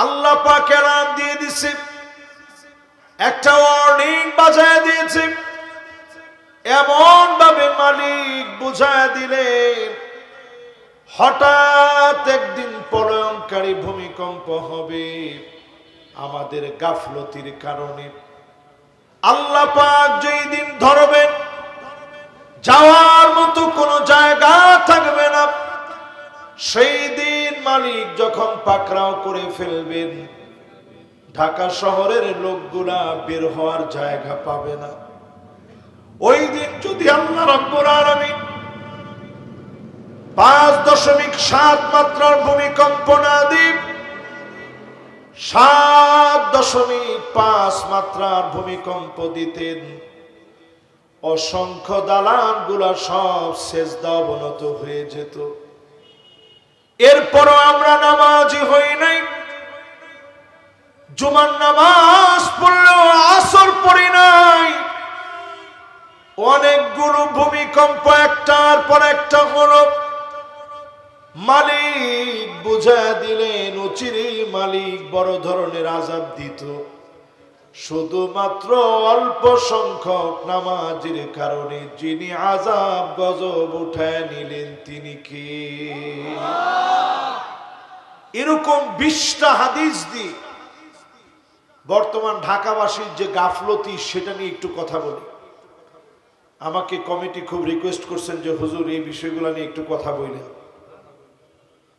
আল্লাহ পাক এলান দিয়ে দিছে, একটা ওয়ার্নিং বাজায় দিয়েছে। এমন ভাবে মালিক বুঝায় দিলেন, হঠাৎ একদিন প্রলয়ঙ্কারী ভূমিকম্প হবে আমাদের গাফলতির কারণে। আল্লাহ পাক যেই দিন ধরবেন, যাওয়ার মতো কোনো জায়গা থাকবে না। সেই দিন মালিক যখন পাকড়াও করে ফেলবেন, ঢাকা শহরের লোকগুলা বের হওয়ার জায়গা পাবে না। ওই দিন যদি আল্লাহ রাব্বুল আলামিন 5.7 মাত্রার ভূমিকম্প না দিন, 7.5 মাত্রার ভূমিকম্প দিতেন, অসংখ্য দালান গুলা সব সেজদা অবনত হয়ে যেত। এরপরও আমরা নামাজি হই নাই, জুমার নামাজ পড়লেও আসর পড়ি নাই। অনেকগুলো ভূমিকম্প একটার পর একটা হলো। মালিক বুঝা দিলেন, অচিরেই মালিক বড় ধরনের আযাব দিত। শুধুমাত্র অল্প সংখ্যক নামাজের কারণে যিনি আযাব গজব উঠায় নিলেন তিনি কে? এরকম 20টা হাদিস দিয়ে বর্তমান ঢাকাবাসীর যে গাফলতি, সেটা নিয়ে একটু কথা বলি। আমাকে কমিটি খুব রিকোয়েস্ট করছেন যে হুজুর এই বিষয়গুলো নিয়ে একটু কথা বললেন।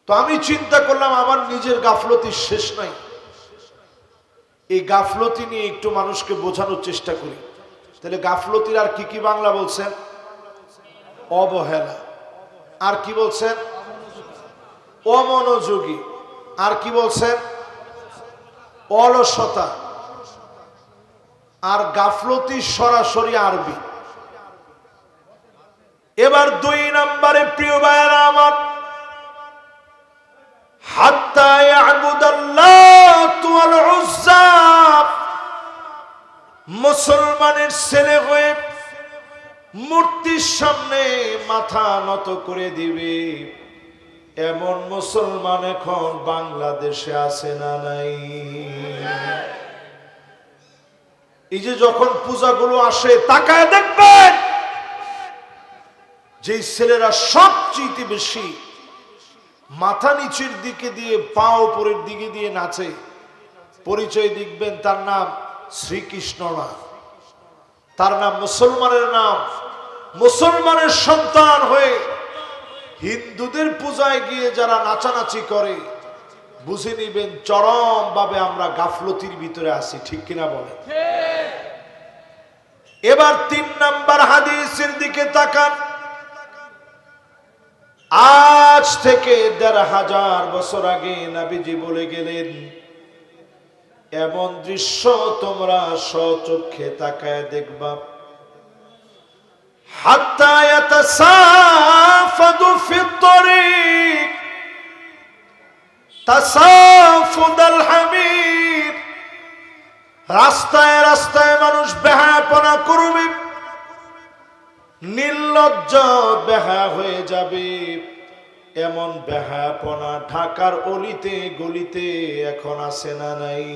তো আমি চিন্তা করলাম আমার নিজের গাফলতি শেষ নাই, এই গাফলতি নিয়ে একটু মানুষকে বোঝানোর চেষ্টা করি। তাহলে গাফলতির আর কি কি বাংলা বলছেন? অবহেলা। আর কি বলছেন? অমনোযোগী। আর কি বলছেন? অলসতা। আর গাফলতি সরাসরি আরবি। এবার 2 নম্বরে প্রিয় ভাইয়েরা আমার, হাত্তা ইয়াবুদাল্লাহু ওয়াল উজ্জা। মুসলমানের ছেলে হয়ে মূর্তির সামনে মাথা নত করে দিবে, এমন মুসলমান এখন বাংলাদেশে আছে না নাই? এই যে যখন পূজাগুলো আসে, তাকায় দেখবেন যে ছেলেরা সবচেয়ে বেশি মাথা নিচের দিকে দিয়ে পা উপরের দিকে দিয়ে নাচে, পরিচয় দেখবেন তার নাম শ্রীকৃষ্ণ না, তার নাম মুসলমানের নাম। মুসলমানের সন্তান হয়ে হিন্দুদের পূজায় গিয়ে যারা নাচানাচি করে, বুঝে নিবেন চরম ভাবে আমরা গাফলতির ভিতরে আছি। ঠিক কিনা বলে? এবার 3 নাম্বার হাদিসের দিকে তাকান। আজ থেকে 1500 বছর আগে নবীজি বলে গেলেন, এমন দৃশ্য তোমরা স্বচক্ষে তাকায় দেখবা, হাত্তা ইয়াতাসাফাদু ফিত তরিক তাসাফুদাল হামির। রাস্তায় রাস্তায় মানুষ বেহায়াপনা করবে, নির্লজ্জ বেহায়া হয়ে যাবে। এমন বেহায়াপনা ঢাকার অলিতে গলিতে এখন আছে না নাই?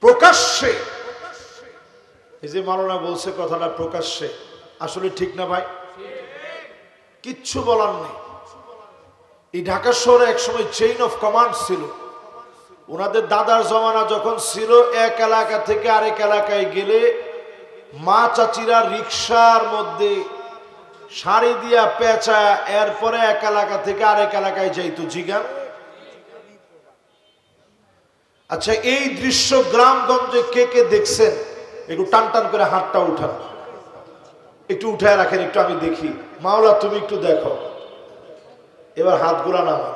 প্রকাশ্যে, এই যে মাওলানা বলছে কথাটা প্রকাশ্যে, আসলে ঠিক না ভাই? কিচ্ছু বলার নেই। এই ঢাকা শহরে একসময় চেইন অফ কমান্ড ছিল। ওনাদের দাদার জমানা যখন ছিল, এক এলাকা থেকে আরেক এলাকায় গেলে মা চাচিরা রিক্সার মধ্যে শাড়ি দিয়া পেঁচা, এরপরে এক এলাকা থেকে আরেক এলাকায় যাইতো। জিগান। আচ্ছা, এই দৃশ্য গ্রামগঞ্জে কে কে দেখছেন? একটু টান টান করে হাতটা উঠান, একটু উঠায় রাখেন, একটু আমি দেখি। মাওলা তুমি একটু দেখো। এবার হাতগুলা নামান।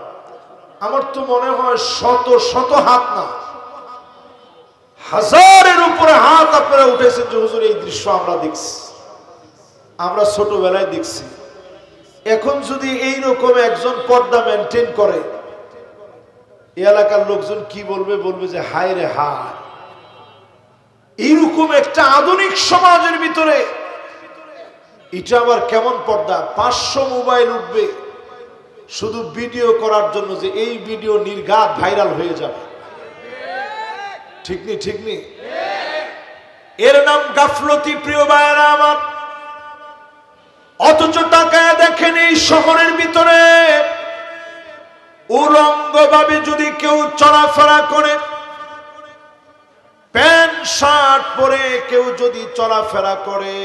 আমার তো মনে হয় শত শত হাত না, হাজারের উপরে হাত আপনারা উঠেছেন যে হুজুর এই দৃশ্য আমরা দেখছি, আমরা ছোটবেলায় দেখছি। এখন যদি এইরকম একজন পর্দা মেনটেন করে, এই এলাকার লোকজন কি বলবে? বলবে যে হায় রে হায়, এইরকম একটা আধুনিক সমাজের ভিতরে এটা আবার কেমন পর্দা? 500 মোবাইল উঠবে, শুধু ভিডিও করার জন্য, যে এই ভিডিও নির্ঘাত ভাইরাল হয়ে যাবে। ঠিক নি? ঠিক নি? এর নাম গাফলতি প্রিয় ভাইয়েরা আমার। অথচ টাকায় দেখেন এই শহরের ভিতরে উলঙ্গভাবে যদি কেউ চলাফেরা করে, প্যান্ট শার্ট পরে কেউ যদি চলাফেরা করে,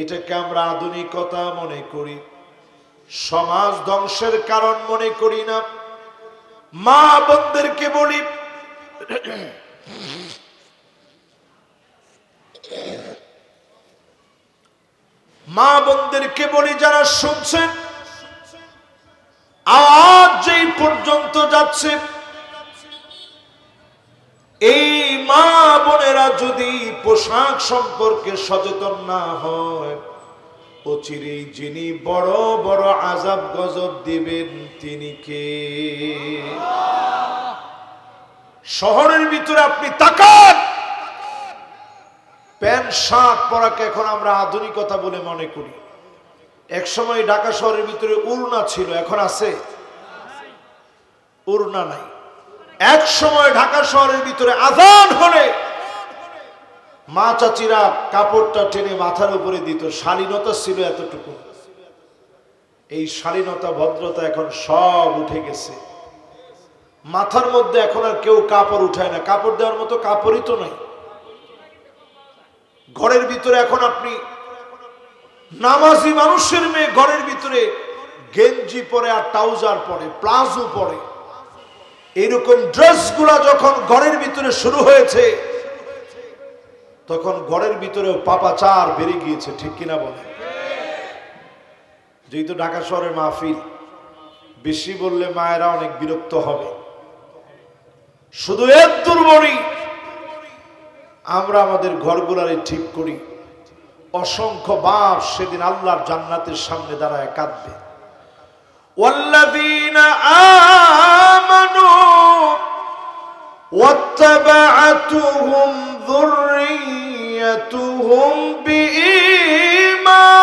এটাকে আমরা আধুনিকতা মনে করি, সমাজ ধ্বংসের কারণ মনে করি না। মা বোনদেরকে বলি, মা বোনদেরকে বলি যারা শুনছেন, আজ যেই পর্যন্ত যাচ্ছে, এই মা বোনেরা যদি পোশাক সম্পর্কে সচেতন না হয়, অচিরেই যিনি বড় বড় আযাব গজব দিবেন তিনি কে? শহরের ভিতরে আপনি তাকান, প্যান্ট শার্ট পরাকে এখন আমরা আধুনিকতা বলে মনে করি। এক সময় ঢাকা শহরের ভিতরে উড়না ছিল, এখন আছে? উড়না নাই। এক সময় ঢাকা শহরের ভিতরে আযান হলে মা চাচিরা কাপড়টা টেনে মাথার উপরে দিত, শালীনতা ছিল এতটুকু। এই শালীনতা ভদ্রতা এখন সব উঠে গেছে। মাথার মধ্যে এখন আর কেউ কাপড় উঠায় না, কাপড় দেওয়ার মতো কাপড়ই তো নাই। ঘরের ভিতরে এখন আপনি নামাজি মানুষের মেয়ে ঘরের ভিতরে গেঞ্জি পরে আর ট্রাউজার পরে, প্লাজো পরে, এইরকম ড্রেসগুলা যখন ঘরের ভিতরে শুরু হয়েছে, তখন ঘরের ভিতরেও পাপাচার বেড়ে গিয়েছে। ঠিক কিনা বলে? যেহেতু ঢাকা শহরের মাহফিল, বেশি বললে মায়েরা অনেক বিরক্ত হবে। শুধু এর দুর্বলী আমরা আমাদের ঘরগুলারে ঠিক করি। অসংখ্য বাপ সেদিন আল্লাহর জান্নাতের সামনে দাঁড়ায় কাঁদবে। ওয়াল্লাযীনা আমানু ওয়াত্তাবা'আতুহুম যুররিয়্যাতুহুম বিঈমান।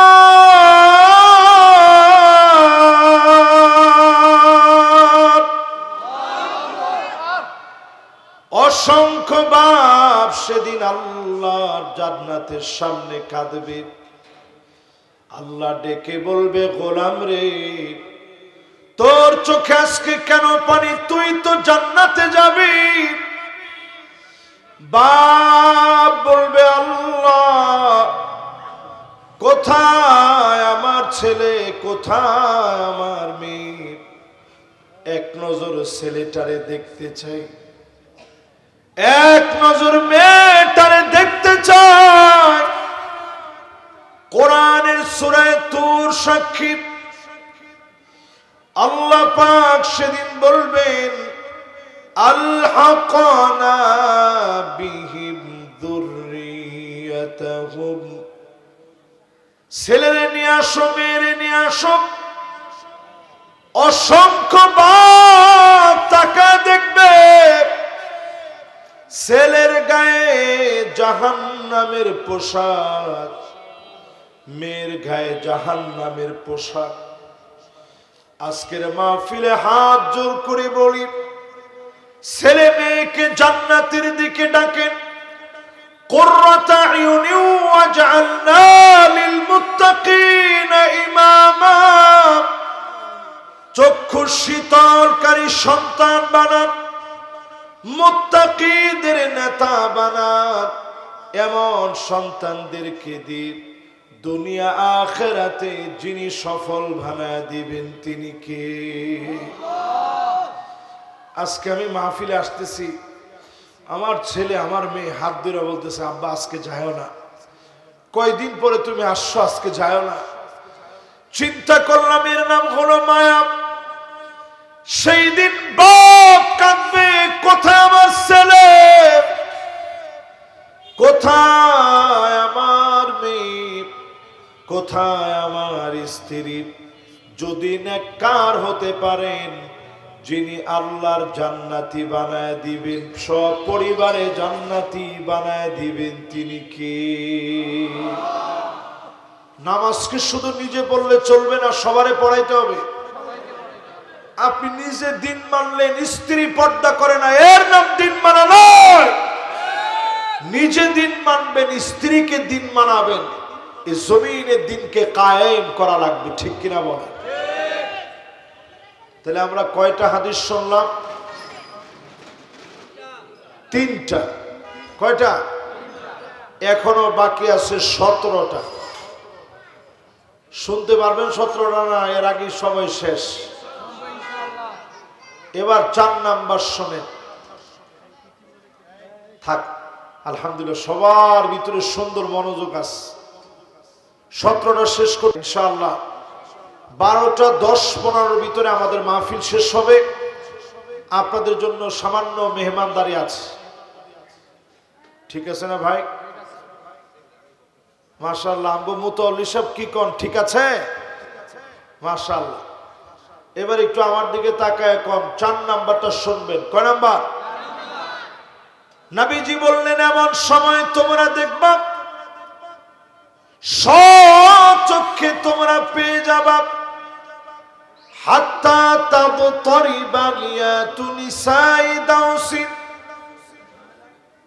অসংখ্য বাপ সেদিন আল্লাহর জান্নাতের সামনে কাঁদবে। আল্লাহ ডেকে বলবে, গোলাম রে, তোর চোখে আজকে কেন পানি? তুই তো জান্নাতে যাবি। বাপ বলবে, আল্লাহ কোথায় আমার ছেলে, কোথায় আমার মেয়ে? এক নজর ছেলেটারে দেখতে চাই, এক নজর মেয়েটারে দেখতে চাই। কোরআনের সূরা তুর সাক্ষী, আল্লাহ পাক সেদিন বলবেন, আলহাকানা বিহিম যুররিয়াতাহুম। ছেলেরে নিয়ে আসো, মেয়েরে নিয়ে আসো। অসংখ্য বাপ তাকা দেখবে, ছেলের গায়ে জাহান্নামের পোশাক, মেয়ের গায়ে জাহান্নামের পোশাক। আজকের মাহফিলে হাত জোর করে বলি, ছেলে মেয়েকে জান্নাতের দিকে ডাকেন। কুররাতা আয়ুনি ওয়াজআলনা লিল মুত্তাকিনা ইমামা। চক্ষু শীতলকারী সন্তান বানান, মুত্তাকিদের নেতা বানান। এমন সন্তানদেরকে দিন, দুনিয়া আখিরাতে যিনি সফল বানায় দিবেন তিনি কে? আজকে আমি মাহফিলে আসতেছি, আমার ছেলে আমার মেয়ে হাত ধরে বলতেছে, আব্বা আজকে যাও না। কয়দিন পরে তুমি আসছো, আজকে যাও না। চিন্তা করলাম এর নাম হলো মায়া। সেই দিন বাপ কাঁদবে, কোথায় আমার ছেলে, কোথায় আমার মেয়ে, কোথায় আমার স্ত্রী? যদি নেককার হতে পারেন, যিনি আল্লাহর জান্নাতি বানায় দিবেন, সব পরিবারে জান্নাতি বানায় দিবেন তিনি কে? নামাজকে শুধু নিজে পড়লে চলবে না, সবারে পড়াইতে হবে। আপনি নিজে দিন মানলেন, স্ত্রী পর্দা করে না, এর নাম দিন মানা নয়। নিজে দিন মানবেন, স্ত্রীকে দিন মানাবেন, এই জমিনে দিনকে কায়েম করা লাগবে, ঠিক কিনা বলেন? তাহলে আমরা কয়টা হাদিস শুনলাম? তিনটা। কয়টা? এখনো বাকি আছে 17টা। শুনতে পারবেন 17টা না? এর আগে সময় শেষ। এবার 4 নাম্বার শোনেন। থাক, আলহামদুলিল্লাহ সবার ভিতরে সুন্দর মনোযোগ আছে। 17টা শেষ করে ইনশাআল্লাহ 12টা 10-15 ভিতরে আমাদের মাহফিল শেষ হবে। আপনাদের জন্য সামান্য মেহমানদারি আছে, ঠিক আছে না ভাই? মাশাআল্লাহ। আমগো মুতাওয়াল্লি সাহেব কি কোন, ঠিক আছে? মাশাআল্লাহ। এবার একটু আমার দিকে তাকায় কোন 4 নাম্বারটা শুনবেন। কয় নাম্বার? নবীজি বললেন, এমন সময় তোমরা দেখবা, স্বচক্ষে তোমরা পেয়ে যাবা, হাত্তা তাবতারিবা লিয়াতু নিসাই দাউসিন,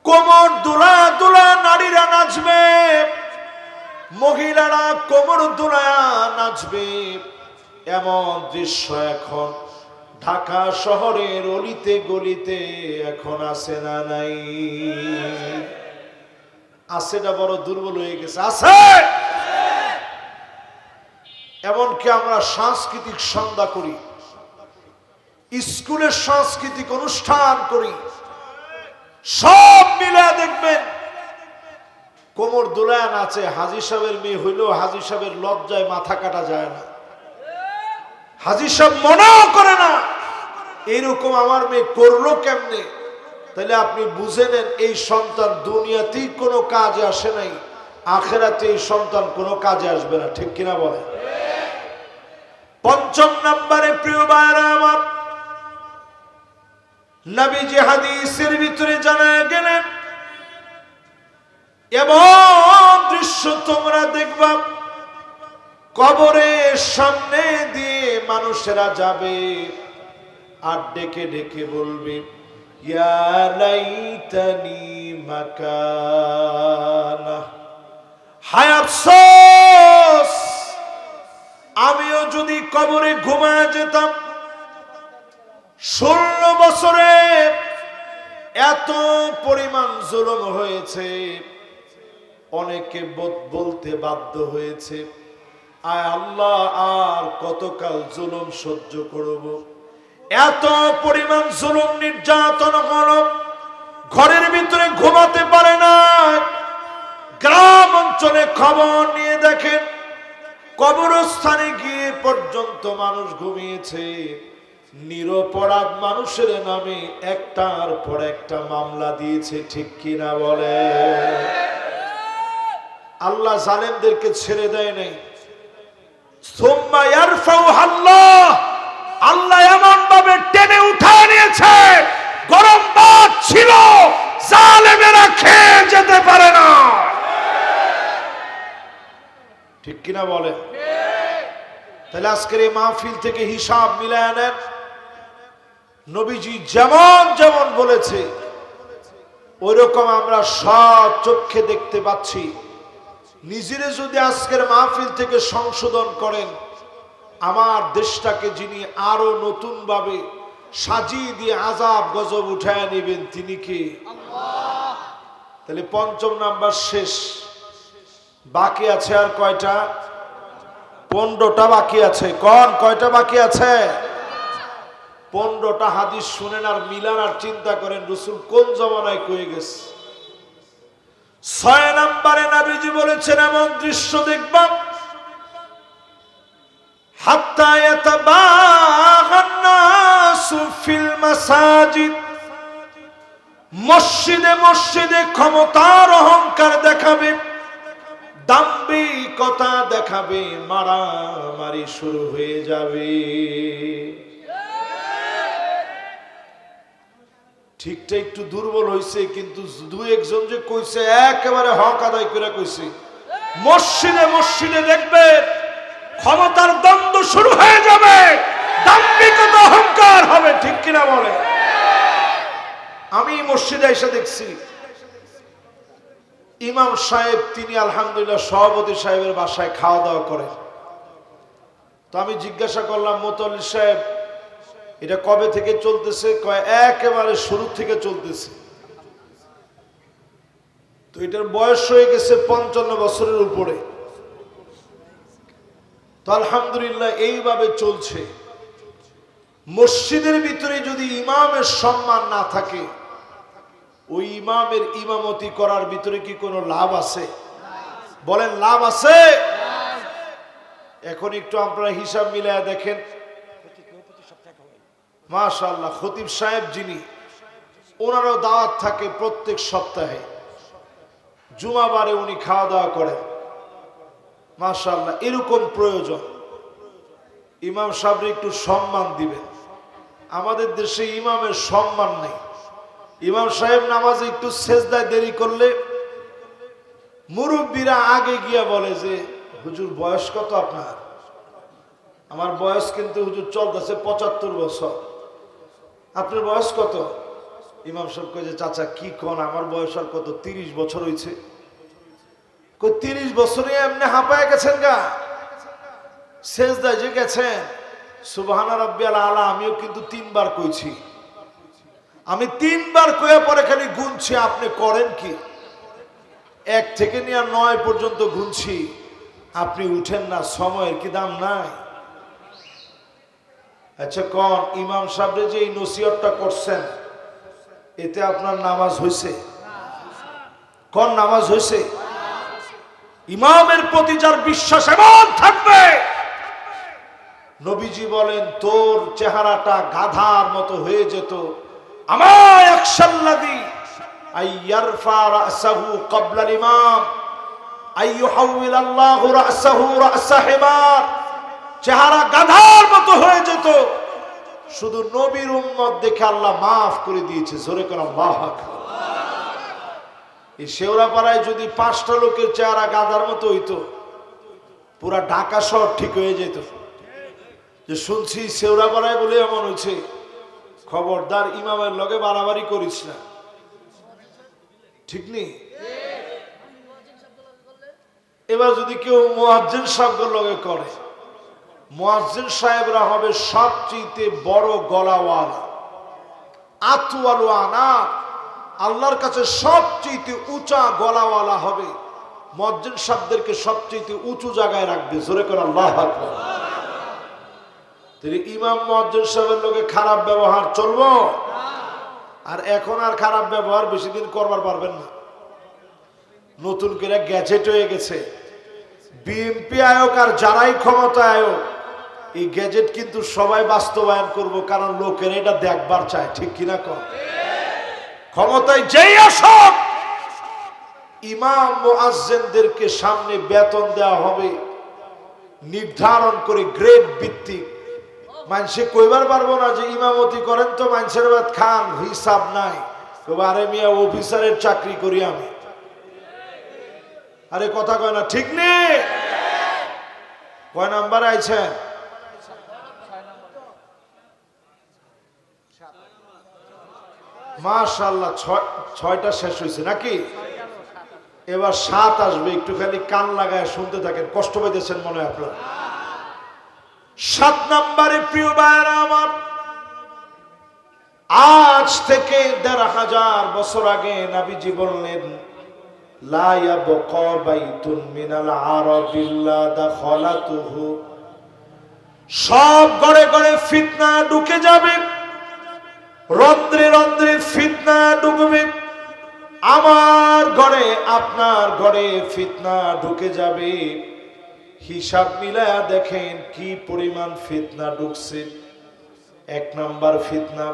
কোমর দুলা দুলা নারীরা নাচবে, মহিলারা কোমর দুলায়া নাচবে। এমন দৃশ্য এখন ঢাকা শহরের অলিতে গলিতে এখন আছে না নাই? আছে না বড় দুর্বল হয়ে গেছে? আছে। এমনকি আমরা সাংস্কৃতিক সন্ধ্যা করি, স্কুলের সাংস্কৃতিক অনুষ্ঠান করি, সব মিলে দেখবেন কোমর দুলায় নাচে। হাজী সাহেবের মেয়ে হইলেও হাজী সাহেবের লজ্জায় মাথা কাটা যায় না, হাজী সাহেব মনেও করে না এরকম আমার মেয়ে করলো কেমনে। তাহলে আপনি বুঝে নেন, এই সন্তান দুনিয়াতেই কোনো কাজে আসে নাই, আখেরাতে এই সন্তান কোনো কাজে আসবে না, ঠিক কিনা বলেন? 5 নম্বরে প্রিয় ভাইরা আমার, নবীজি হাদিসের ভিতরে জানায় গেলেন, এমন দৃশ্য তোমরা দেখবা, কবরের সামনে দিয়ে মানুষেরা যাবে আর ডেকে ডেকে বলবে, ইয়া লাইতানি মাকানা, হায় আফসোস, আমিও যদি কবরে ঘুমায় যেতাম। 16 বছরে এত পরিমাণ জুলুম হয়েছে, অনেকে বলতে বাধ্য হয়েছে, আয় আল্লাহ আর কতকাল জুলুম সহ্য করব। এত পরিমাণ জুলুম নির্যাতন হলো, ঘরের ভিতরে ঘুমাতে পারে না। গ্রাম অঞ্চলে খবর নিয়ে দেখেন, কবরস্থানে গিয়ে পর্যন্ত মানুষ ঘুমিয়েছে। নিরপরাধ মানুষের নামে একটার পর একটা মামলা দিয়েছে, ঠিক কিনা বলে? আল্লাহ জালেমদেরকে ছেড়ে দেয় নাই। সুম্মা ইয়ারফাউহা আল্লাহ, আল্লাহ এমন ভাবে টেনে উঠায় নিয়েছে, গরম ভাত ছিল, জালেমেরা খেয়ে যেতে পারে না, ঠিক কিনা বলে? তাহলে আজকের এই মাহফিল থেকে হিসাব মিলায় নেন। নবীজি যেমন যেমন বলেছে ওইরকম আমরা সব চোখে দেখতে পাচ্ছি। নিজেরে যদি আজকের মাহফিল থেকে সংশোধন করেন, আমার দেশটাকে যিনি আরো নতুন ভাবে সাজিয়ে দিয়ে আযাব গজব উঠায় নেবেন তিনি কে? আল্লাহ। তাহলে 5 নাম্বার শেষ, বাকি আছে আর কয়টা? 15টা বাকি আছে। কোন কয়টা বাকি আছে? 15টা হাদিস শুনেন আর মিলান আর চিন্তা করেন রাসূল কোন জামানায় কয়ে গেছে। 6 নম্বরে নবীজি বলেছেন, এমন দৃশ্য দেখবা, হাত্তা ইয়াতাবাগান নাসু ফিল মাসাজিদ, মসজিদে মসজিদে ক্ষমতার অহংকার দেখাবে, দাম্ভিকতা দেখাবে, মারামারি শুরু হয়ে যাবে। ঠিকটা একটু দুর্বল হয়েছে, কিন্তু 2-1 জন যে কইছে একেবারে হক আদায় করে কইছে। মসজিদে মসজিদে দেখবে ক্ষমতার দ্বন্দ্ব শুরু হয়ে যাবে, দাম্ভিকতা তো অহংকার হবে, ঠিক কিনা বলে? আমি মসজিদে এসে দেখছি ইমাম সাহেব তিনি আলহামদুলিল্লাহ সভাপতি সাহেবের বাসায় খাওয়া দাওয়া করেন। তো আমি জিজ্ঞাসা করলাম, মোতাল্লি সাহেব এটা কবে থেকে চলতেছে? কয় একেবারে শুরু থেকে চলতেছে। তো এটার বয়স হয়ে গেছে 55 বছরের উপরে। তো আলহামদুলিল্লাহ এইভাবে চলছে। মসজিদের ভিতরে যদি ইমামের সম্মান না থাকে, ওই ইমামের ইমামতি করার ভিতরে কি কোনো লাভ আছে? বলেন লাভ আছে? এখন একটু আপনারা হিসাব মিলায় দেখেন, মাশাআল্লাহ খতিব সাহেব যিনি, ওনারও দাওয়াত থাকে প্রত্যেক সপ্তাহে, জুমাবারে উনি খাওয়া দাওয়া করেন। মাশাআল্লাহ, এরকম প্রয়োজন। ইমাম সাহেবকে একটু সম্মান দিবেন। আমাদের দেশে ইমামের সম্মান নেই। ইমাম সাহেব নামাজে একটু সেজদায় দেরি করলে মুরব্বীরা আগে গিয়া বলে যে হুজুর বয়স কত আপনার? আমার বয়স কিন্তু হুজুর চলতেছে 75 বছর। আপনার বয়স কত? ইমাম সাহেব কয় যে চাচা কি কোন, আমার বয়স আর কত, 30 বছর হয়েছে। কই 30 বছরে এমনি হাঁপায় গেছেন গা? সেজদায় যে গেছেন সুবহানা রাব্বিয়াল আলা আমিও কিন্তু 3 বার কইছি। আমি 3 বার কয়ে পরে খালি গুনছি, আপনি করেন কি? 1 থেকে নিয়ে 9 পর্যন্ত গুনছি, আপনি উঠেন না। সময়ের কি দাম নাই? আচ্ছা কোন ইমাম সাহেব যে এই নসিহতটা করছেন, এতে আপনার নামাজ হয়েছে? কোন নামাজ হয়েছে? ইমামের প্রতি যার বিশ্বাস এমন থাকবে, নবীজি বলেন তোর চেহারাটা গাধার মতো হয়ে যেত। আমায় আকশাল্লাযী আইয়ারফা রাসাহু ক্বাবলা ইমাম আইয়ুহাউইল আল্লাহু রাসাহু রাসা হিমার। চেহারা গাধার মতো হয়ে যেত, শুধু নবীর উম্মত দেখে আল্লাহ মাফ করে দিয়েছে। জোরে করে আল্লাহু আকবার। এই শেওড়াপাড়ায় যদি 5টা লোকের চেহারা গাধার মতো হইতো, পুরা ঢাকা শহর ঠিক হয়ে যেত। যে শুনছি শেওড়াপাড়ায় বলে এমন হয়েছে, খবরদার ইমামের লগে বাড়াবাড়ি করিস না, ঠিক নেই? এবার যদি কেউ মুয়াজ্জিন সাহেবের লগে করে, মুয়াজ্জিন সাহেবরা হবে সবচেয়ে বড় গলাওয়ালা, আতওয়ালু আনা, আল্লাহর কাছে সবচেয়ে উঁচা গলাওয়ালা হবে। মুয়াজ্জিন সাহেবদেরকে সবচেয়ে উঁচু জায়গায় রাখবে। জোরে করে আল্লাহু আকবার। তাহলে ইমাম মুয়াজ্জিন সাহেবের লগে খারাপ ব্যবহার চলবো? আর এখন আর খারাপ ব্যবহার বেশি দিন করবার পারবেন না। নতুন করে গ্যাজেট হয়ে গেছে। বিএনপি আয়োগ আর যারাই ক্ষমতা আয়োগ, এই গ্যাজেট কিন্তু সবাই বাস্তবায়ন করব, কারণ লোকের এটা দেখবার চায়, ঠিক কিনা কম? ক্ষমতায় যেই আসুক, ইমাম মুয়াজ্জিনদেরকে সামনে বেতন দেওয়া হবে নির্ধারণ করে গ্রেড ভিত্তিক। মানুষে কইবার পারবো না যে ইমামতি করেন তো মানুষের বাদ খান, হিসাব নাই। আরে মিয়া অফিসারের চাকরি করি আমি। আরে কথা কয় না, ঠিক নেই? কয় নাম্বারে আইছেন? মাশাআল্লাহ, 6টা শেষ হয়েছে নাকি? এবার 7 আসবে। একটু খালি কান লাগায় শুনতে থাকেন, কষ্ট পাইতেছেন মনে হয় আপনারা। 7 নম্বরে প্রিয় ভাইরা আমার, আজ থেকে 1500 বছর আগে নবীজি বললেন, লা ইয়াবকা বাইতুন মিনাল আরাব ইল্লা দাখালাতুহু। সব ঘরে ঘরে ফিতনা ঢুকে যাবে, রন্ধ্রে রন্ধ্রে ফিতনা ঢুকবে। আমার ঘরে আপনার ঘরে ফিতনা ঢুকে যাবে। হিসাব মিলায়া দেখেন কি পরিমাণ ফিতনা ঢুকছে। 1 নাম্বার ফিতনা,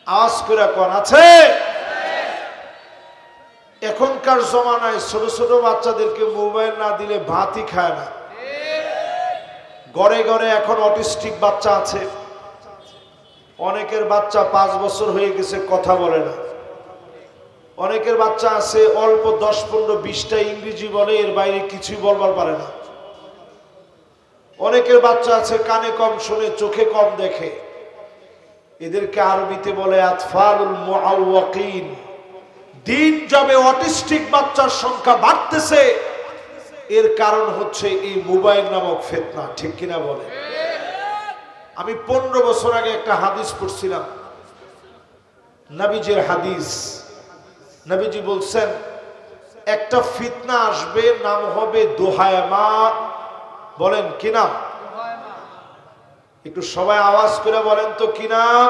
আওয়াজ করে কোন আছে? এখনকার জমানায় ছোট ছোট বাচ্চাদেরকে মোবাইল না দিলে ভাতই খায় না। ঘরে ঘরে এখন অটিস্টিক বাচ্চা আছে। অনেকের বাচ্চা 5 বছর হয়ে গেছে, কথা বলে না। অনেকের বাচ্চা আছে অল্প 10, 15, 20টা ইংরেজি বলে, এর বাইরে কিছুই বলবার পারে না। অনেকের বাচ্চা আছে কানে কম শুনে, চোখে কম দেখে, এদেরকে আরবিতে বলে আতফালুল মুআওয়াকিন। দিন যাবে অটিস্টিক বাচ্চার সংখ্যা বাড়তেছে, এর কারণ হচ্ছে এই মোবাইল নামক ফিতনা। ঠিক কিনা বলে? আমি 15 বছর আগে একটা হাদিস পড়ছিলাম, নবীজির হাদিস। নবীজি বলছেন একটা ফিতনা আসবে, নাম হবে দোহায়মা। বলেন কি নাম? একটু সবাই আওয়াজ করে বলেন তো কি নাম?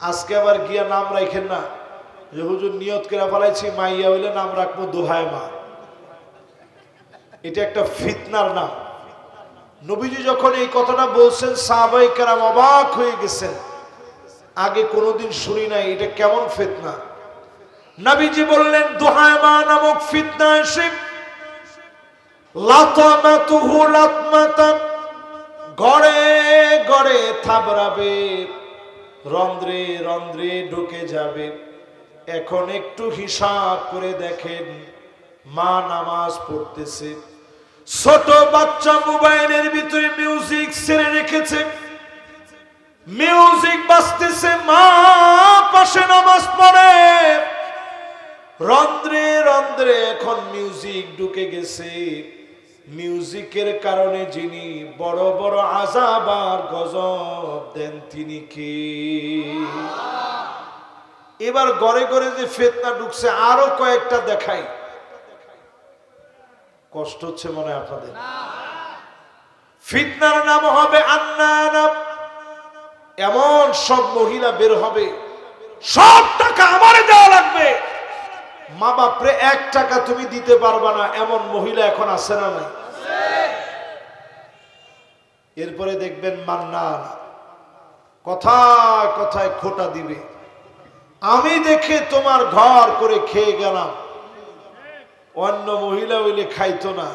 আজকে আবার গিয়া নাম রাখেন না যে হুজুর নিয়ত করে ফেলাইছি মাইয়া হইলে নাম রাখবো দোহায়মা। এটা একটা ফিতনার নাম। নবীজি যখন এই কথাটা বলছেন সাহাবায়ে কেরাম অবাক হয়ে গেছেন, আগে কোনোদিন শুনি নাই, এটা কেমন ফিতনা? নবীজি বললেন দোহায়মা নামক ফিতনা এসে লাতামাতুহু লাতমাতান, গড়ে গড়ে থাবড়াবে, রন্ধ্রে রন্ধ্রে ঢুকে যাবে। এখন একটু হিসাব করে দেখেন, মা নামাজ পড়তেছে, ছোট বাচ্চা মোবাইলের ভিতরে মিউজিক ছেড়ে রেখেছে, মিউজিক বাজতেছে, মা পাশে নামাজ পড়ে, রন্ধ্রে রন্ধ্রে এখন মিউজিক ঢুকে গেছে। মিউজিকের কারণে যিনি বড় বড় আযাব আর গজব দেন তিনি কে? এবার ঘরে ঘরে যে ফিতনা ঢুকছে, আরো কয়েকটা দেখাই। কষ্ট হচ্ছে মনে হয় আপনাদের? ফিতনার নাম হবে আন্নানা। এমন সব মহিলা বের হবে, সব টাকা আমারে দেওয়া লাগবে, মা বাপরে 1 টাকা তুমি দিতে পারবা না, এমন মহিলা এখন আছে না নাই? এরপরে দেখবেন মান্নান, কথায় কথায় খোটা দিবে, আমি দেখে তোমার ঘর করে খেয়ে গেলাম, অন্য মহিলা হইলে খাইতো না।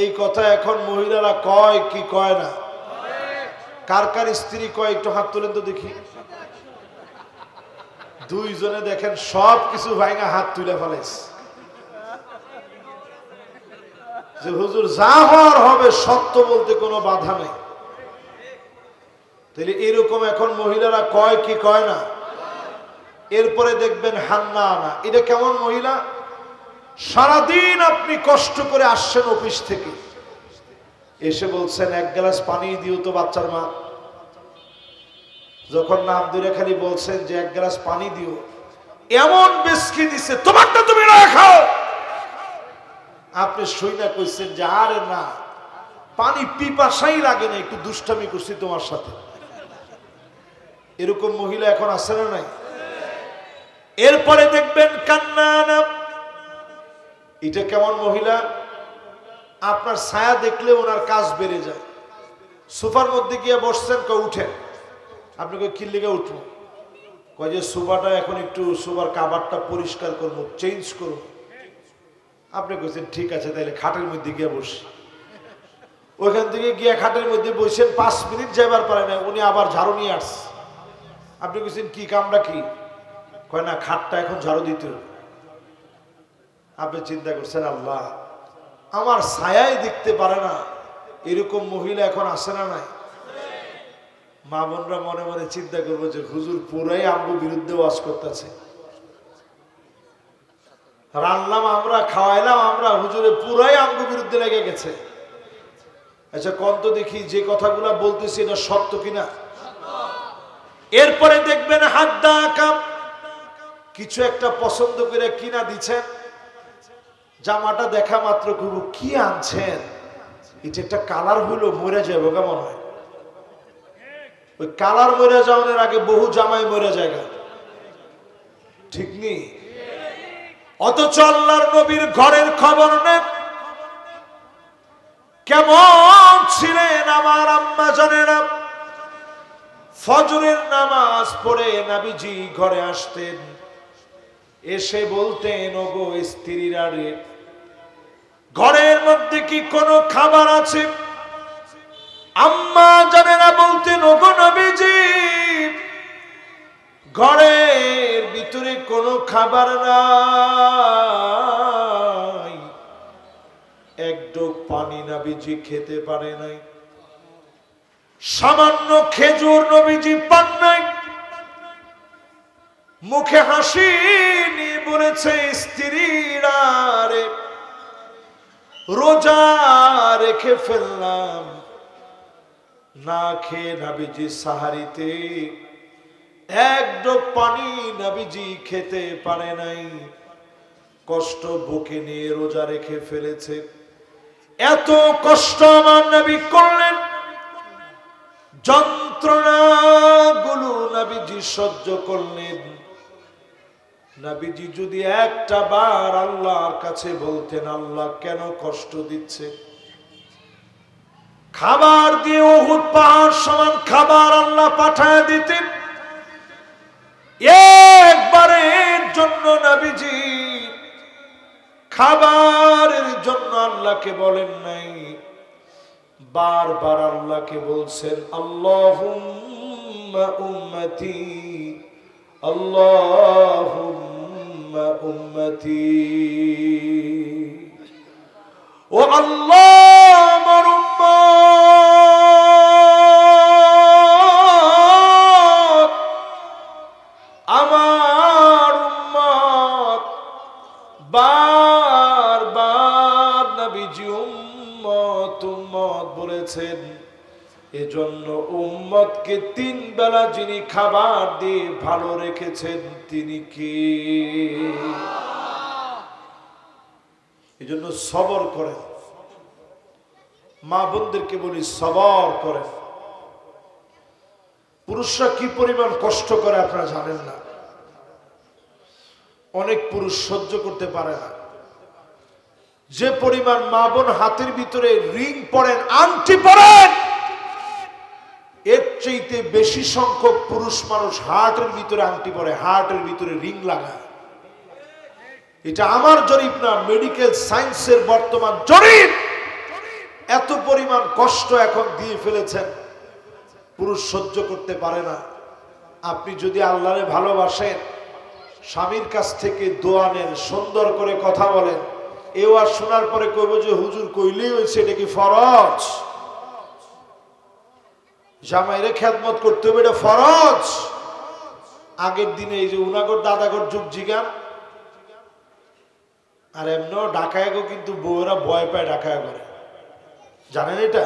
এই কথা এখন মহিলারা কয় কি কয় না? কার কার স্ত্রী কয় একটু হাত তোলেন তো দেখি। দুইজনে দেখেন সব কিছু ভাঙা হাত তুলে ফেলাইছে যে হুজুর যা হওয়ার হবে, সত্য বলতে কোনো বাধা নেই। তাহলে এরকম এখন মহিলারা কয় কি কয় না? এরপরে দেখবেন হান্নানা, এটা কেমন মহিলা? সারাদিন আপনি কষ্ট করে আসছেন অফিস থেকে, এসে বলছেন 1 গ্লাস পানি দিও তো বাচ্চার মা। যখন নাম ধরে খালি বলছেন যে 1 গ্লাস পানি দিও, এমন বেশকি দিছে, তোমারটা তুমি না খাও। আপনি শুইনা কইছেন যে আরে না, পানি পিপাসাই লাগে না, একটু দুষ্টামি করছি তোমার সাথে। এরকম মহিলা এখন আছে না নাই? এরপরে দেখবেন কান্নানা, এটা কেমন মহিলা? আপনার ছায়া দেখলে ওনার কাজ বেড়ে যায়। সোফার মধ্যে গিয়ে বসছেন, কয় উঠেন। আপনি কই কি লিগে উঠবো? কয় যে সোফাটা এখন একটু, সোফার কাভারটা পরিষ্কার করবো, চেঞ্জ করবো। আপনি কইছেন ঠিক আছে, তাইলে খাটের মধ্যে গিয়ে বসি। ওইখান থেকে গিয়ে খাটের মধ্যে বসেন, 5 মিনিট যাইবার পারে না, উনি আবার ঝাড়ু নিয়ে আসছে। আপনি কইছেন কি কামটা কি? কয় না, খাটটা এখন ঝাড়ু দিতে হবে। আপনি চিন্তা করছেন আল্লাহ, আমার ছায়াই দেখতে পারে না, এরকম মহিলা এখন আসে না নাই? মা বোনরা মনে মনে চিন্তা করবো যে হুজুর পুরাই আমগো বিরুদ্ধে ওয়াজ করতেছে। রান্নাম আমরা, খাওয়াইলাম আমরা, হুজুরে পুরাই আমগো বিরুদ্ধে লেগে গেছে। আচ্ছা কোন তো দেখি যে কথাগুলা বলতেছি এটা সত্য কিনা। এরপরে দেখবেন হাদ্দা কাম, কিছু একটা পছন্দ করে কিনা দিচ্ছেন, জামাটা দেখা মাত্র কইব কি আনছেন, এটা একটা কালার হইলো মরে যাবে কেমন হয়। ওই কালার মরে যাওয়ার আগে বহু জামাই মরে যায়, ঠিক নেই? অথচ আল্লাহর নবীর ঘরের খবর নেন, কেমন ছিলেন আমার আম্মা জানেরা। ফজরের নামাজ পড়ে নবীজি ঘরে আসতেন, এসে বলতেন ওগো স্ত্রীরা রে, ঘরের মধ্যে কি কোনো খাবার আছে? আম্মা জানেরা বলতেন ওগো নবীজি, ঘরের ভিতরে কোনো খাবার নাই, 1 ঢোক পানি না নবীজি খেতে পারে নাই, সামান্য খেজুর নবীজি পান নাই। মুখে হাসি নিয়ে বলেছে, স্ত্রীরা রে রোজা রেখে ফেললাম, না খেয়ে নবীজি সাহারিতে এক ঢোক পানি নবীজি খেতে পারে নাই, কষ্ট বুকে নিয়ে রোজা রেখে ফেলেছে। এত কষ্ট আমার নবী করলেন, যন্ত্রণা গুলো নবীজি সহ্য করলেন। নবীজি যদি একটা বার আল্লাহর কাছে বলতেন, আল্লাহ কেন কষ্ট দিচ্ছে, খাবার দিয়ে উহুদ পাহাড় সমান খাবার আল্লাহ পাঠায় দিতেন। একবারের জন্য নবীজি খাবারের জন্য আল্লাহকে বলেন নাই, বারবার আল্লাহকে বলছেন, আল্লাহুম্মা উম্মতি, আল্লাহুম্মা উম্মতি। ও আল্লাহ আমার উম্মত, আমার উম্মত। বারবার নবীজি উম্মত উম্মত বলেছেন। এজন্য উম্মতকে 3 বেলা যিনি খাবার দিয়ে ভালো রেখেছেন তিনি কে? এজন্য সবর করেন, মা বোনদেরকে বলি সবর করেন। পুরুষরা কি পরিমাণ কষ্ট করে আপনারা জানেন না। অনেক পুরুষ সহ্য করতে পারে না। যে পরিমাণ মা বোন হাতের ভিতরে রিং পরেন, আংটি পরেন, এর চাইতে বেশি সংখ্যক পুরুষ মানুষ হার্টের ভিতরে আংটি পরে, হার্টের ভিতরে রিং লাগায়। এটা আমার জরিপ না, মেডিকেল সায়েন্সের বর্তমান জরিপ। এত পরিমাণ কষ্ট এখন দিয়ে ফেলেছেন, পুরুষ সহ্য করতে পারে না। আপনি যদি আল্লাহরে ভালোবাসেন, স্বামীর কাছ থেকে দোয়া নেন, সুন্দর করে কথা বলেন। এও আর শোনার পরে কইব যে হুজুর কইলেই হয়েছে, এটা কি ফরজ? জামাইরে খেদমত করতে হবে, এটা ফরজ। আগের দিনে এই যে উনাগর দাদাগর যুগ জিগান, আর এমনও ঢাকায় গো, কিন্তু বউরা ভয় পায় ঢাকায় করে, জানেন এটা?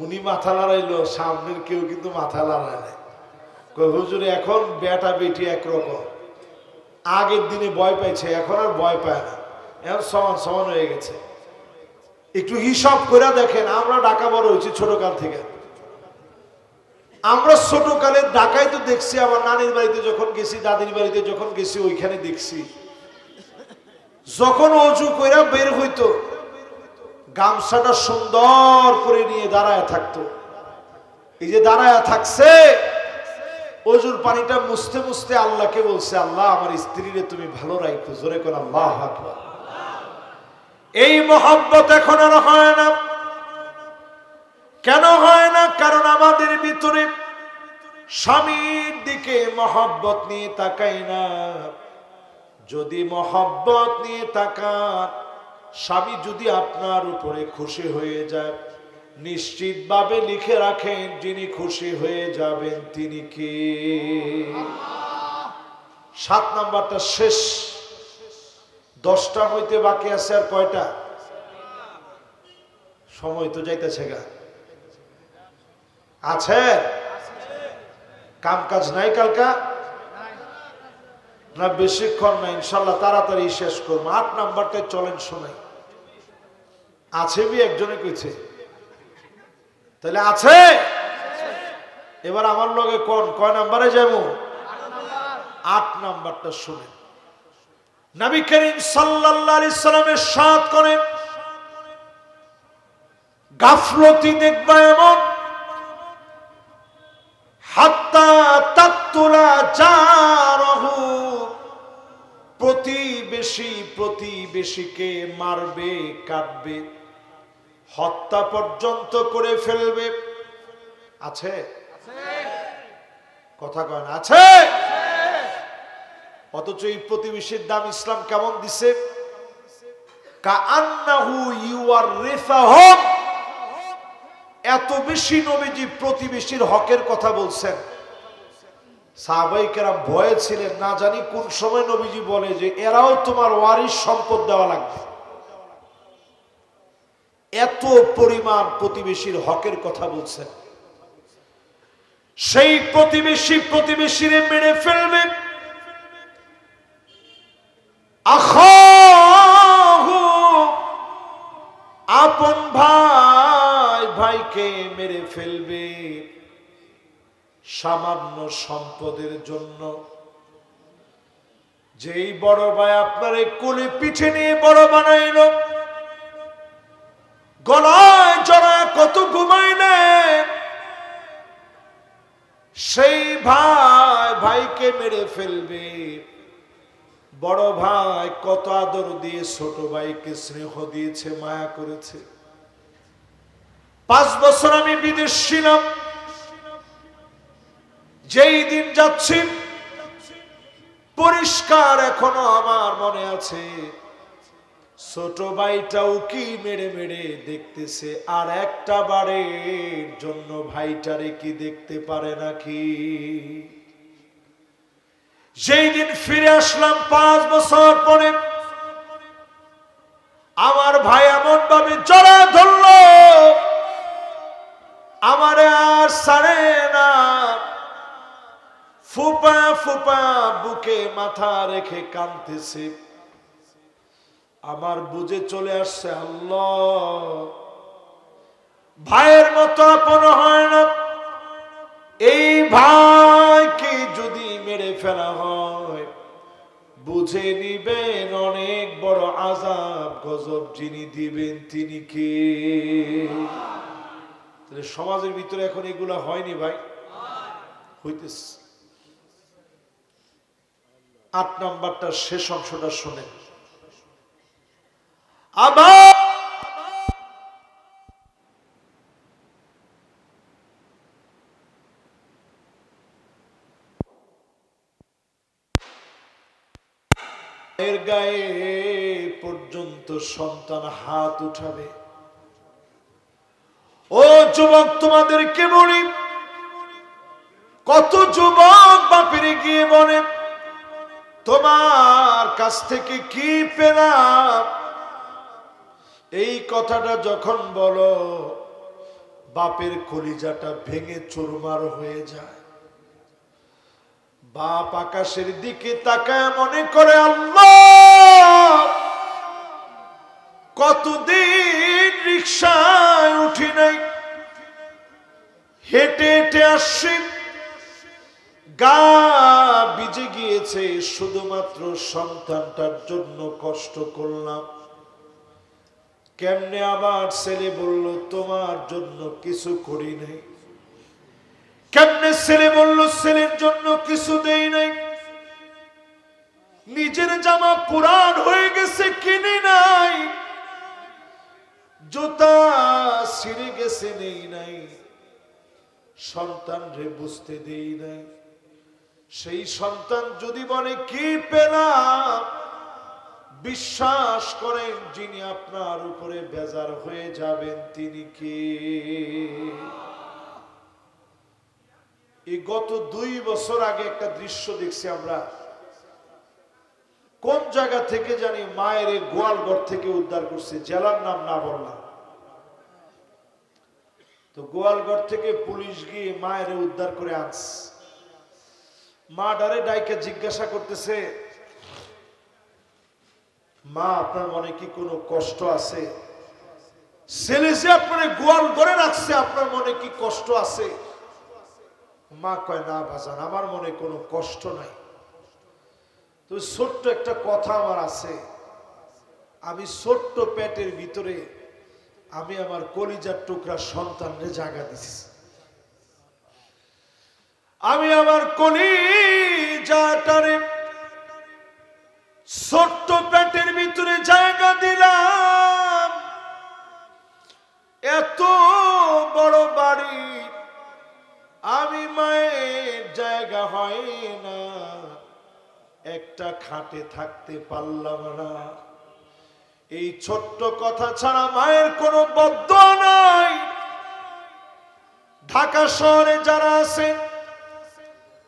উনি মাথা লড়াইলো, সামনের কেউ কিন্তু মাথা লড়ায় নাই। হুজুর এখন বেটা বেটি একরকম, আগের দিনে ভয় পাইছে, এখন আর ভয় পায় না, এখন সমান সমান হয়ে গেছে। একটু হিসাব করে দেখেন, আমরা ঢাকা বড় হয়েছি ছোটকাল থেকে। আমরা ছোটকালে ঢাকায় তো দেখছি, আমার নানির বাড়িতে যখন গেছি, দাদির বাড়িতে যখন গেছি, ওইখানে দেখছি যখন অজু কইরা বের হইতো, গামছাটা সুন্দর করে নিয়ে দাঁড়ায় থাকতো। এই যে দাঁড়ায় থাকছে, অজুর পানিটা মুছতে মুছতে আল্লাহকে বলছে, আল্লাহ আমার স্ত্রীরে তুমি ভালো রাখো। জোরে করে আল্লাহু আকবার। এই মহব্বত এখন আর হয় না। কেন হয় না? কারণ আমাদের ভিতরে স্বামীর দিকে মহব্বত নিয়ে তাকাই না। যদি মহব্বত নিয়ে তাকান, স্বামী যদি আপনার উপরে খুশি হয়ে যায়, নিশ্চিতভাবে লিখে রাখেন, যিনি খুশি হয়ে যাবেন তিনি কে? 7 নাম্বারটা শেষ। 10টা হইতে বাকি আছে আর কয়টা? সময় তো যাইতেছে গা। আছে কাম কাজ নাই কালকা না? বেশিক্ষণ না, ইনশাল্লাহ তাড়াতাড়ি শেষ করবো। 8 নাম্বারটায় চলেন শোনাই। আছে বি একজনে কইছে, তাহলে আছে। এবার আমার লগে কোন কয় নাম্বারে যাবো? 8 নাম্বারটা শুনেন। নবী করিম সাল্লাল্লাহু আলাইহি সাল্লাম ইরশাদ করেন, গাফলতি দেখবা এমন, হাত্তা তাকতুলা জারহু, প্রতিবেশী প্রতিবেশীকে মারবে, কাটবে, হত্যা পর্যন্ত করে ফেলবে। আছে? কথা কয় না? আছে। অথচ এই প্রতিবেশীর দাম ইসলাম কেমন দিছে? কাআন্নাহু ইউয়ারিসুহুম, এত বেশি নবীজি প্রতিবেশীর হকের কথা বলছেন। সাহাবায়ে কেরাম ভয়ে ছিলেন, না জানি কোন সময় নবীজি বলে যে এরাও তোমার ওয়ারিস সম্পদ দেওয়া লাগবে। এত পরিমাণ প্রতিবেশীর হকের কথা বলছেন। সেই প্রতিবেশী প্রতিবেশীরে মেরে ফেলবে, আখাহু, আপন ভাই ভাইকে মেরে ফেলবে সামান্য সম্পদের জন্য। যেই বড় ভাই আপনারে কোলে পিঠে নিয়ে বড় বানাইল, গলায় জড়া কত ঘুমাইলেন, সেই ভাই ভাইকে মেরে ফেলবে। বড় ভাই কত আদর দিয়ে ছোট ভাইকে স্নেহ দিয়েছে, মায়া করেছে। 5 বছর আমি বিদেশ ছিলাম, যেই দিন যাচ্ছি পরিষ্কার এখনো আমার মনে আছে, ছোট ভাইটাও কি মেরে মেরে দেখতেছে, আর একটা বারের জন্য ভাইটারে কি দেখতে পারে নাকি। যেই দিন ফিরে আসলাম 5 বছর পরে, আমার ভাই এমন ভাবে জড়া ধরল, আমারে আর ছাড়ে না। ফুপা ফুপা বুকে মাথা রেখে কাঁদতেছে। আমার বুঝে চলে আসছে, আল্লাহ, ভাইয়ের মতো আপন হয় না, এই ভাইকে যদি মেরে ফেলা হয় বুঝে নিবেন অনেক বড় আযাব গজব যিনি দিবেন তিনি কে। তাহলে সমাজের ভিতরে এখন এগুলা হয়নি ভাই, হইতেছে। 8 নাম্বারটা শেষ অংশটা শোনেন। আবার এর গায়ে পর্যন্ত সন্তান হাত উঠাবে। ও যুবক, তোমাদেরকে বলি, কত যুবক বাপের গিয়ে বলে তোমার কাছ থেকে কি পেলাম, এই কথাটা যখন বলো বাপের কলিজাটা ভেঙে চুরমার হয়ে যায়। বাপ আকাশের দিকে তাকায় মনে করে, আল্লাহ, কতদিন রিকশায় উঠি নাই, হেঁটে হেঁটে আসছি, গা ভিজে গিয়েছে, শুধুমাত্র সন্তানটার জন্য কষ্ট করলাম। কেমনে আবার ছেলে বলল তোমার জন্য কিছু করি নাই, কেমনে ছেলে বলল ছেলের জন্য কিছু দেই নাই, নিজের জামা পুরান হয়ে গেছে কিনি নাই, জুতা ছিঁড়ে গেছে নেই নাই, সন্তান রে বুঝতে দেই নাই। সেই সন্তান যদি বলে কি পেলাম, বিশ্বাস করেন যিনি আপনার উপরে বেজার হয়ে যাবেন তিনি কে। এই গত 2 বছর আগে একটা দৃশ্য দেখছি আমরা, কোন জায়গা থেকে জানি মায়ের গোয়ালঘর থেকে উদ্ধার করছে, জেলার নাম না বললাম তো। গোয়ালঘর থেকে পুলিশ গিয়ে মায়ের উদ্ধার করে আনছে। মা ডারে ডাইকে জিজ্ঞাসা করতেছে, মা আপনার মনে কি কোনো কষ্ট আছে? ছেলে যে আপনার গোয়াল ঘরে রাখছে, আপনার মনে কি কষ্ট আছে? মা কয়, না বাজান, আমার মনে কোনো কষ্ট নাই। তো ছোট্ট একটা কথা আমার আছে, আমি ছোট্ট পেটের ভিতরে আমি আমার কলিজার টুকরা সন্তানরে জায়গা দিছি, আমি আমার কলিজাটারে ছোট্ট পেটের ভিতরে জায়গা দিলাম। এত বড় বাড়ি আমি মায়ের জায়গা হয় না, একটা খাটে থাকতে পারলাম না, এই ছোট্ট কথা ছাড়া মায়ের কোনো বদদোয়া নাই। ঢাকা শহরে যারা আছে,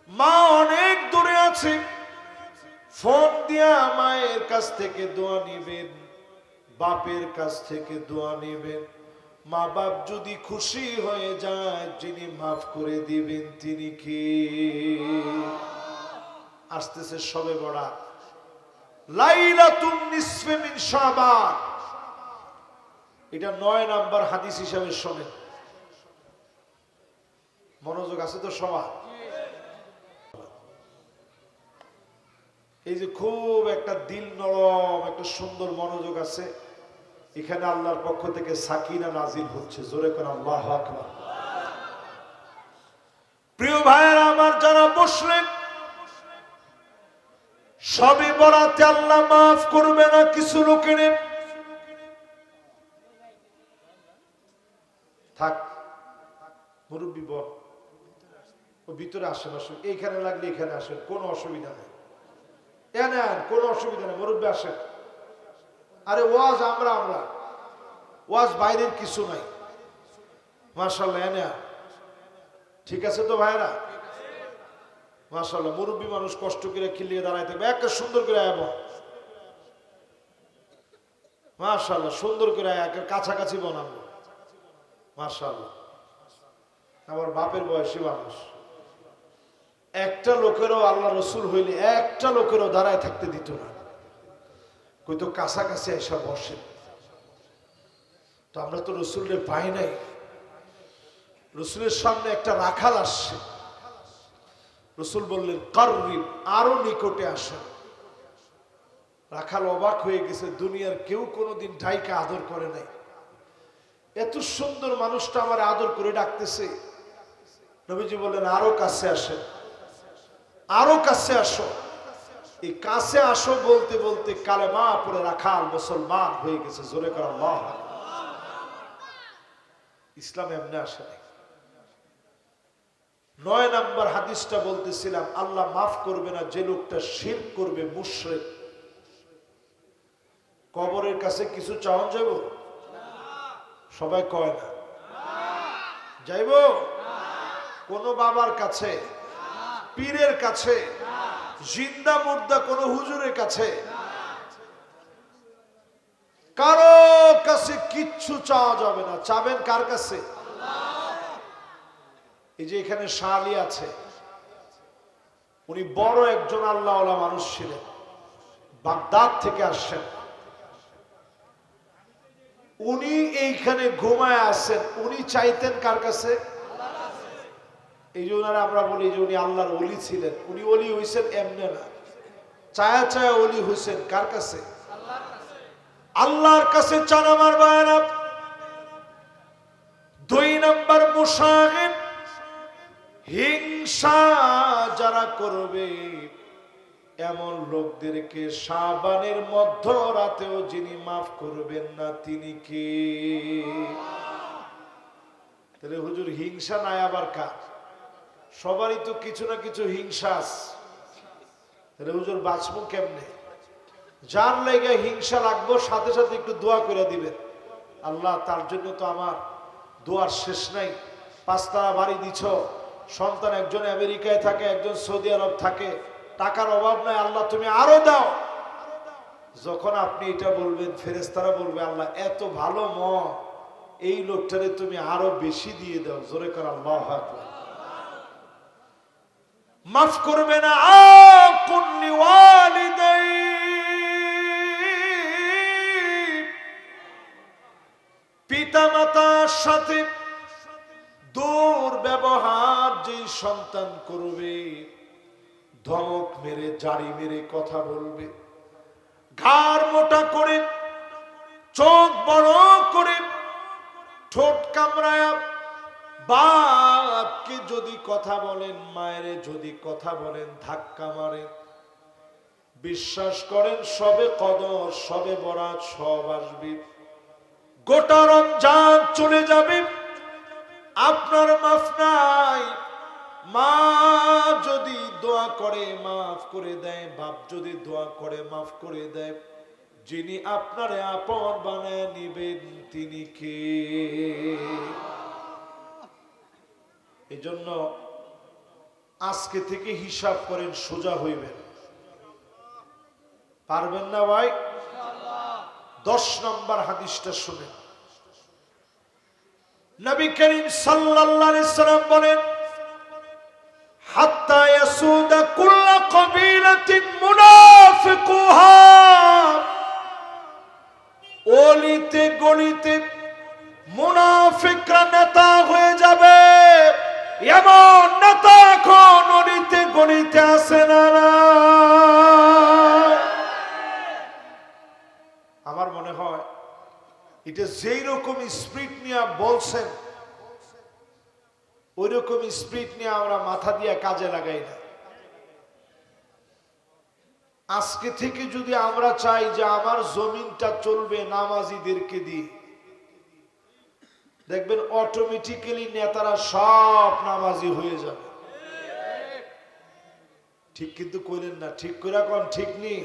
মা অনেক দূরে আছে, ফোন দিয়া মায়ের কাছ থেকে দোয়া নিবেন, বাপের কাছ থেকে দোয়া নিবেন। মা বাপ যদি খুশি হয়ে যায়, যিনি মাফ করে দিবেন তিনি কি? আসতেছে শবে বরাত, লাইলাতুন নিসফে মিন শাবান, এটা 9 নাম্বার হাদিস হিসাবে শোনেন। মনোযোগ আছে তো সবার? এই যে খুব একটা দিল নরম, একটা সুন্দর মনোযোগ আছে এখানে। আল্লাহর পক্ষ থেকে সাকিনা নাজিল হচ্ছে, জোরে করে আল্লাহু আকবার। প্রিয় ভাইয়েরা আমার, যারা বসলেন, সবে বরাতে আল্লাহ মাফ করবে না কিছু লোকের। থাক মুরব্বী বল, ও ভিতরে আসেন, আসেন, এইখানে লাগলে এখানে আসেন, কোনো অসুবিধা নেই, কোনো অসুবিধা নেই, মুরব্বী আসেন। আরে ওয়াজ আমরা ওয়াজ বাইরের কিছু নাই, মাশাআল্লাহ। এনে ঠিক আছে তো ভাইরা? মাশাআল্লাহ, মুরব্বী মানুষ কষ্ট করে খিলিয়ে দাঁড়ায় থাকবে, একটা সুন্দর করে আয়, মাশাআল্লাহ, সুন্দর করে একের কাছাকাছি বানাবো, মাশাআল্লাহ। আমার বাপের বয়সী মানুষ, একটা লোকেরও আল্লাহ রসুল হইলে একটা লোকেরও দাঁড়ায় থাকতে দিত না, কইতো কাছাকাছি এসে বসে। তো আমরা তো রসুলের পাই নাই। রসুলের সামনে একটা রাখাল আসছে, রসুল বললেন কাররিব, আরো নিকটে আসেন। রাখাল অবাক হয়ে গেছে, দুনিয়ার কেউ কোনোদিন ঢাইকে আদর করে নাই, এত সুন্দর মানুষটা আমার আদর করে ডাকতেছে। নবীজি বললেন আরো কাছে আসেন, আরো কাছে আসো। এই কাছে আসো বলতে বলতে কালেমা পড়ে রাখাল মুসলমান হয়ে গেছে, জোরে করে আল্লাহু আকবার। ইসলাম এমনি আসে নাই। 9 নাম্বার হাদিসটা বলতেছিলাম, আল্লাহ মাফ করবে না যে লোকটা শিরক করবে, মুশরিক। কবরের কাছে কিছু চাওয়া যাইব? সবাই কয় না, যাইব? কোন বাবার কাছে, পীরের কাছে, জিন্দা মুর্দা কোন হুজুরের কাছে, কারো কাছে কিচ্ছু চাওয়া যাবে না। চাবেন কার কাছে? এই যে এখানে শালি আছে, উনি বড় একজন আল্লাহওয়ালা মানুষ ছিলেন, বাগদাদ থেকে আসছেন। উনি এইখানে ঘুমায় আছেন, উনি চাইতেন কার কাছে? এই যে ওনারা আমরা বলি যে উনি আল্লাহর ওলি ছিলেন। উনি ওলি হইছেন এমনি না, চায়া চায়া ওলি হইছেন কার কাছে? আল্লাহর কাছে চান আমার ভাইরা। 2 নাম্বার মুশাহিদ, হিংসা যারা করবে এমন লোকদেরকে শাবানের মধ্যরাতেও যিনি মাফ করবেন না তিনি কে? তাহলে হুজুর হিংসা নাই আবার কার? সবারই তো কিছু না কিছু হিংসা আছে, তাহলে হুজুর বাঁচবো কেমনে? যার লেগে হিংসা লাগবো সাথে সাথে একটু দোয়া করে দিবেন, আল্লাহ তার জন্য তো আমার দোয়ার শেষ নাই। 5 তারা বাড়ি দিছ, সন্তান একজন আমেরিকায় থাকে, একজন সৌদি আরব থাকে, টাকার অভাব নাই, আল্লাহ তুমি আরো দাও। যখন আপনি এটা বলবেন, ফেরেশতারা বলবে আল্লাহ এত ভালো মন, এই লোকটারে তুমি আরো বেশি দিয়ে দাও, জোরে কর আল্লাহু আকবার। মাফ করবে না আকুল লিওয়ালিদাই, পিতা মাতার সাথে দুর্ব্যবহার যেই সন্তান করবে, ধমক মেরে জারি মেরে কথা বলবে, ঘাড় মোটা করে, চোখ বড় করে, ঠোঁট কামড়ায়া বাপকে যদি কথা বলেন, মায়েরে যদি কথা বলেন, ধাক্কা মারে, বিশ্বাস করেন সবে কদর, সবে বরাত সব আসবে, গোটা রমজান চলে যাবে, আপনার মাফ নাই। মা যদি দোয়া করে মাফ করে দেয়, বাপ যদি দোয়া করে মাফ করে দেয়, যিনি আপনারে আপন বানায় নিবেন তিনি কে? এজন্য আজকে থেকে হিসাব করেন, সোজা হইবেন। পারবেন না ভাই? 10 নম্বর হাদিসটা শুনেন। নবী করিম সাল্লাল্লাহু আলাইহি সাল্লাম বলেন, হাত্তা ইয়াসুদা কুল্লু কবিলাতিন মুনাফিকুহা, অলিতে গলিতে মুনাফিকরা নেতা হয়ে যাবে। এমন নেতা এখন অলিতে গলিতে আসে না। আমার মনে হয় এটা যেই রকম স্পিরিট নিয়ে বলছেন, ওই রকম স্পিরিট নিয়ে আমরা মাথা দিয়ে কাজে লাগাই না। আজকে থেকে যদি আমরা চাই যে আমার জমিনটা চলবে নামাজিদেরকে দিয়ে, দেখবেন অটোমেটিক্যালি নেতারা সব নামাজি হয়ে যাবে। ঠিক কিন্তু কইলেন না, ঠিক করে কোন ঠিক নেই।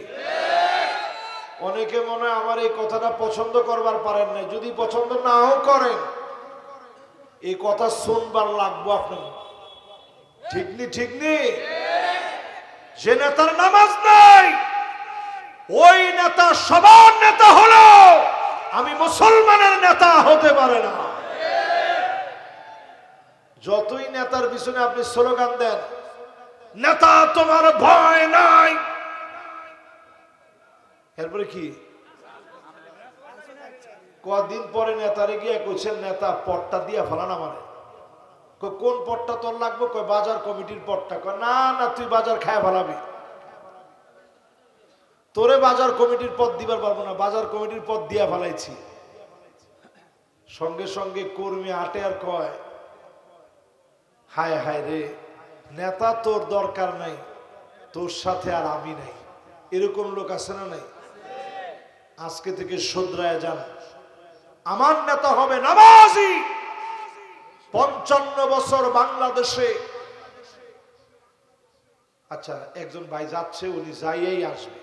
অনেকে মনে হয় আমার এই কথাটা পছন্দ করবার পারেন না। যদি পছন্দ নাও করেন, এই কথা শুনবার লাগবো আপনার। ঠিক নি? ঠিক নি? যে নেতার নামাজ নাই, ওই নেতা সবার নেতা হলো আমি মুসলমানের নেতা হতে পারে না। যতই নেতার পিছনে আপনি স্লোগান দেন, নেতা তোমার ভয় নাই, এরপরে কি কদিন পরে নেতারে গিয়ে কইছেন, নেতা পটটা দিয়া ফেলান আমারে। কোন পটটা তোর লাগবে? কয় বাজার কমিটির পটটা। কয় না না, তুই বাজার খায় ফেলাবি, তোরে বাজার কমিটির পদ দিবার পারবো না, বাজার কমিটির পদ দিয়া ফেলাইছি। সঙ্গে সঙ্গে কর্মী আটে আর কয়, হায় হায় রে, নেতা তোর দরকার নাই, তোর সাথে আর আমি নাই। এরকম লোক আছে না নাই? আজকে থেকে শুধরায় যান, আমার নেতা হবে নামাজি। 55 বছর বাংলাদেশে, আচ্ছা একজন ভাই যাচ্ছে, উনি যাইয়েই আসবে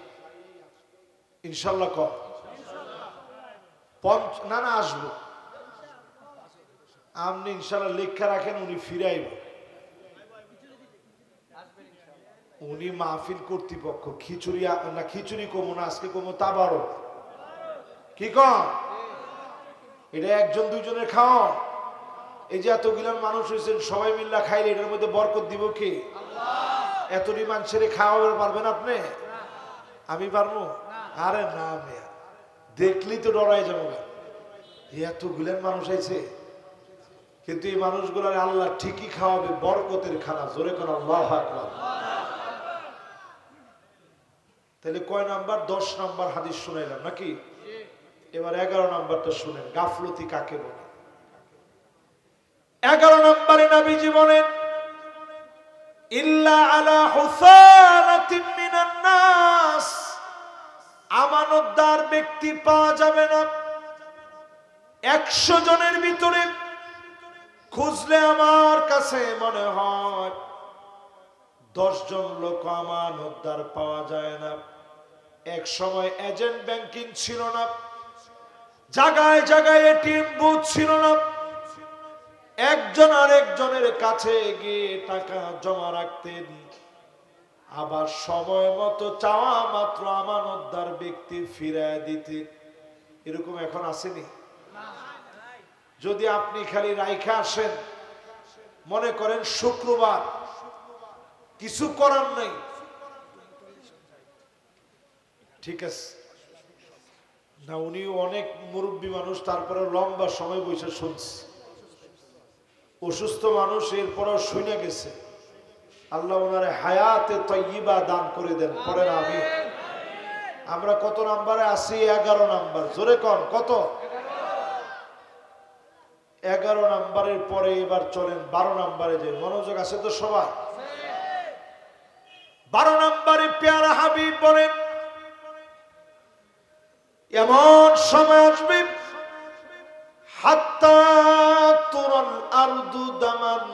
ইনশাল্লাহ। না না আসবো, আপনি ইনশাল্লাহ লেখা রাখেন, উনি ফিরাইব। উনি মাহফিল কর্তৃপক্ষ, খিচুড়ি না খিচুড়ি কমো না, আজকে কমো তাবারও। কি কম? এটা একজন দুইজনের খাওয়া। এই যে এতগুলো মানুষ হয়েছেন, সবাই মিল্লা খাইলে এটার মধ্যে বরকত দিব কে? এতটি মানুষের খাওয়াতে পারবেন আপনি? আমি পারবো? আরে না মেয়া, দেখলেই তো ডরাই যাবো। এতগুলেন মানুষ আছে, কিন্তু এই মানুষগুলার আল্লাহ ঠিকই খাওয়াবে, বরকতের খানা। জোরে কোন আল্লাহু আকবার। তাহলে কয় নাম্বার? 10 নাম্বার হাদিস শুনাইলাম নাকি? এবার 11 নাম্বারটা শুনেন, গাফলতি কাকে বলে। 11 নম্বরে নবীজি বলেন, ইল্লা আলা হুসানাতিন মিনান নাস, আমানতদার ব্যক্তি পাওয়া যাবে না। 100 জনের ভিতরে খুঁজলে আমার কাছে মনে হয় 10 জন লোক আমানতদার পাওয়া যায় না। এক সময় এজেন্ট ব্যাংকিং ছিল না, জায়গায় জায়গায় এটিএম বুথ ছিল না। একজন আরেকজনের কাছে গিয়ে টাকা জমা রাখতেন, আবার সময় মতো চাওয়া মাত্র আমানতদার ব্যক্তি ফিরায় দিতেন। এরকম এখন আসেনি? যদি আপনি খালি রাইখা আসেন, মনে করেন শুক্রবার, কিছু করার নাই, ঠিক আছে না? উনি অনেক মুরব্বী মানুষ, তারপরে লম্বা সময় বসে শুনছে। অসুস্থ মানুষ, এরপরও শুনে গেছে। আল্লাহ ওনারে হায়াতে তয়্যিবা দান করে দেন। পরে আমি আমরা কত নাম্বারে আছি? 11 নাম্বার। জোরে কন কত? 11 নাম্বারের পরে এবার চলেন 12 নাম্বারে যে। মনোযোগ আছে তো সবাই? 12 নাম্বারে পেয়ারা হাবিব বলেন, এমন সময় আসবে হাত্তা তুরাল আরদু দামান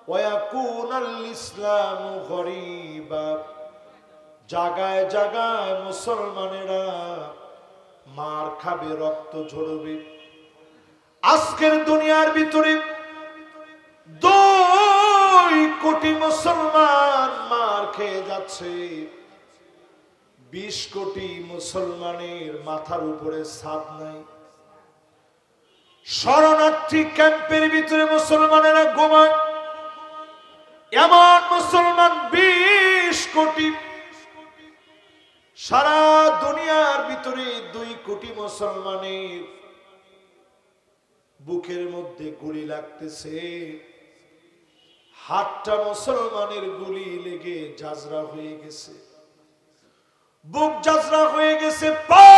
ওয়া ইয়াকুনাল ইসলামু গরীবা, জায়গায় জায়গায় মুসলমানেরা মার খাবে, রক্ত ঝরবে। আজকের দুনিয়ার ভিতরে 2 কোটি মুসলমান মার খেয়ে যাচ্ছে। 20 কোটি মুসলমানের মাথার উপরে ছাদ নাই। শরণার্থী ক্যাম্পের ভিতরে মুসলমানেরা ঘুমায়। এমন মুসলমান 20 কোটি। সারা দুনিয়ার ভিতরে 2 কোটি মুসলমানের বুকের মধ্যে গুলি লাগতেছে। হাতটা মুসলমানের গুলি লেগে জাজরা হয়ে গেছে, বুক জাজরা হয়ে গেছে, পা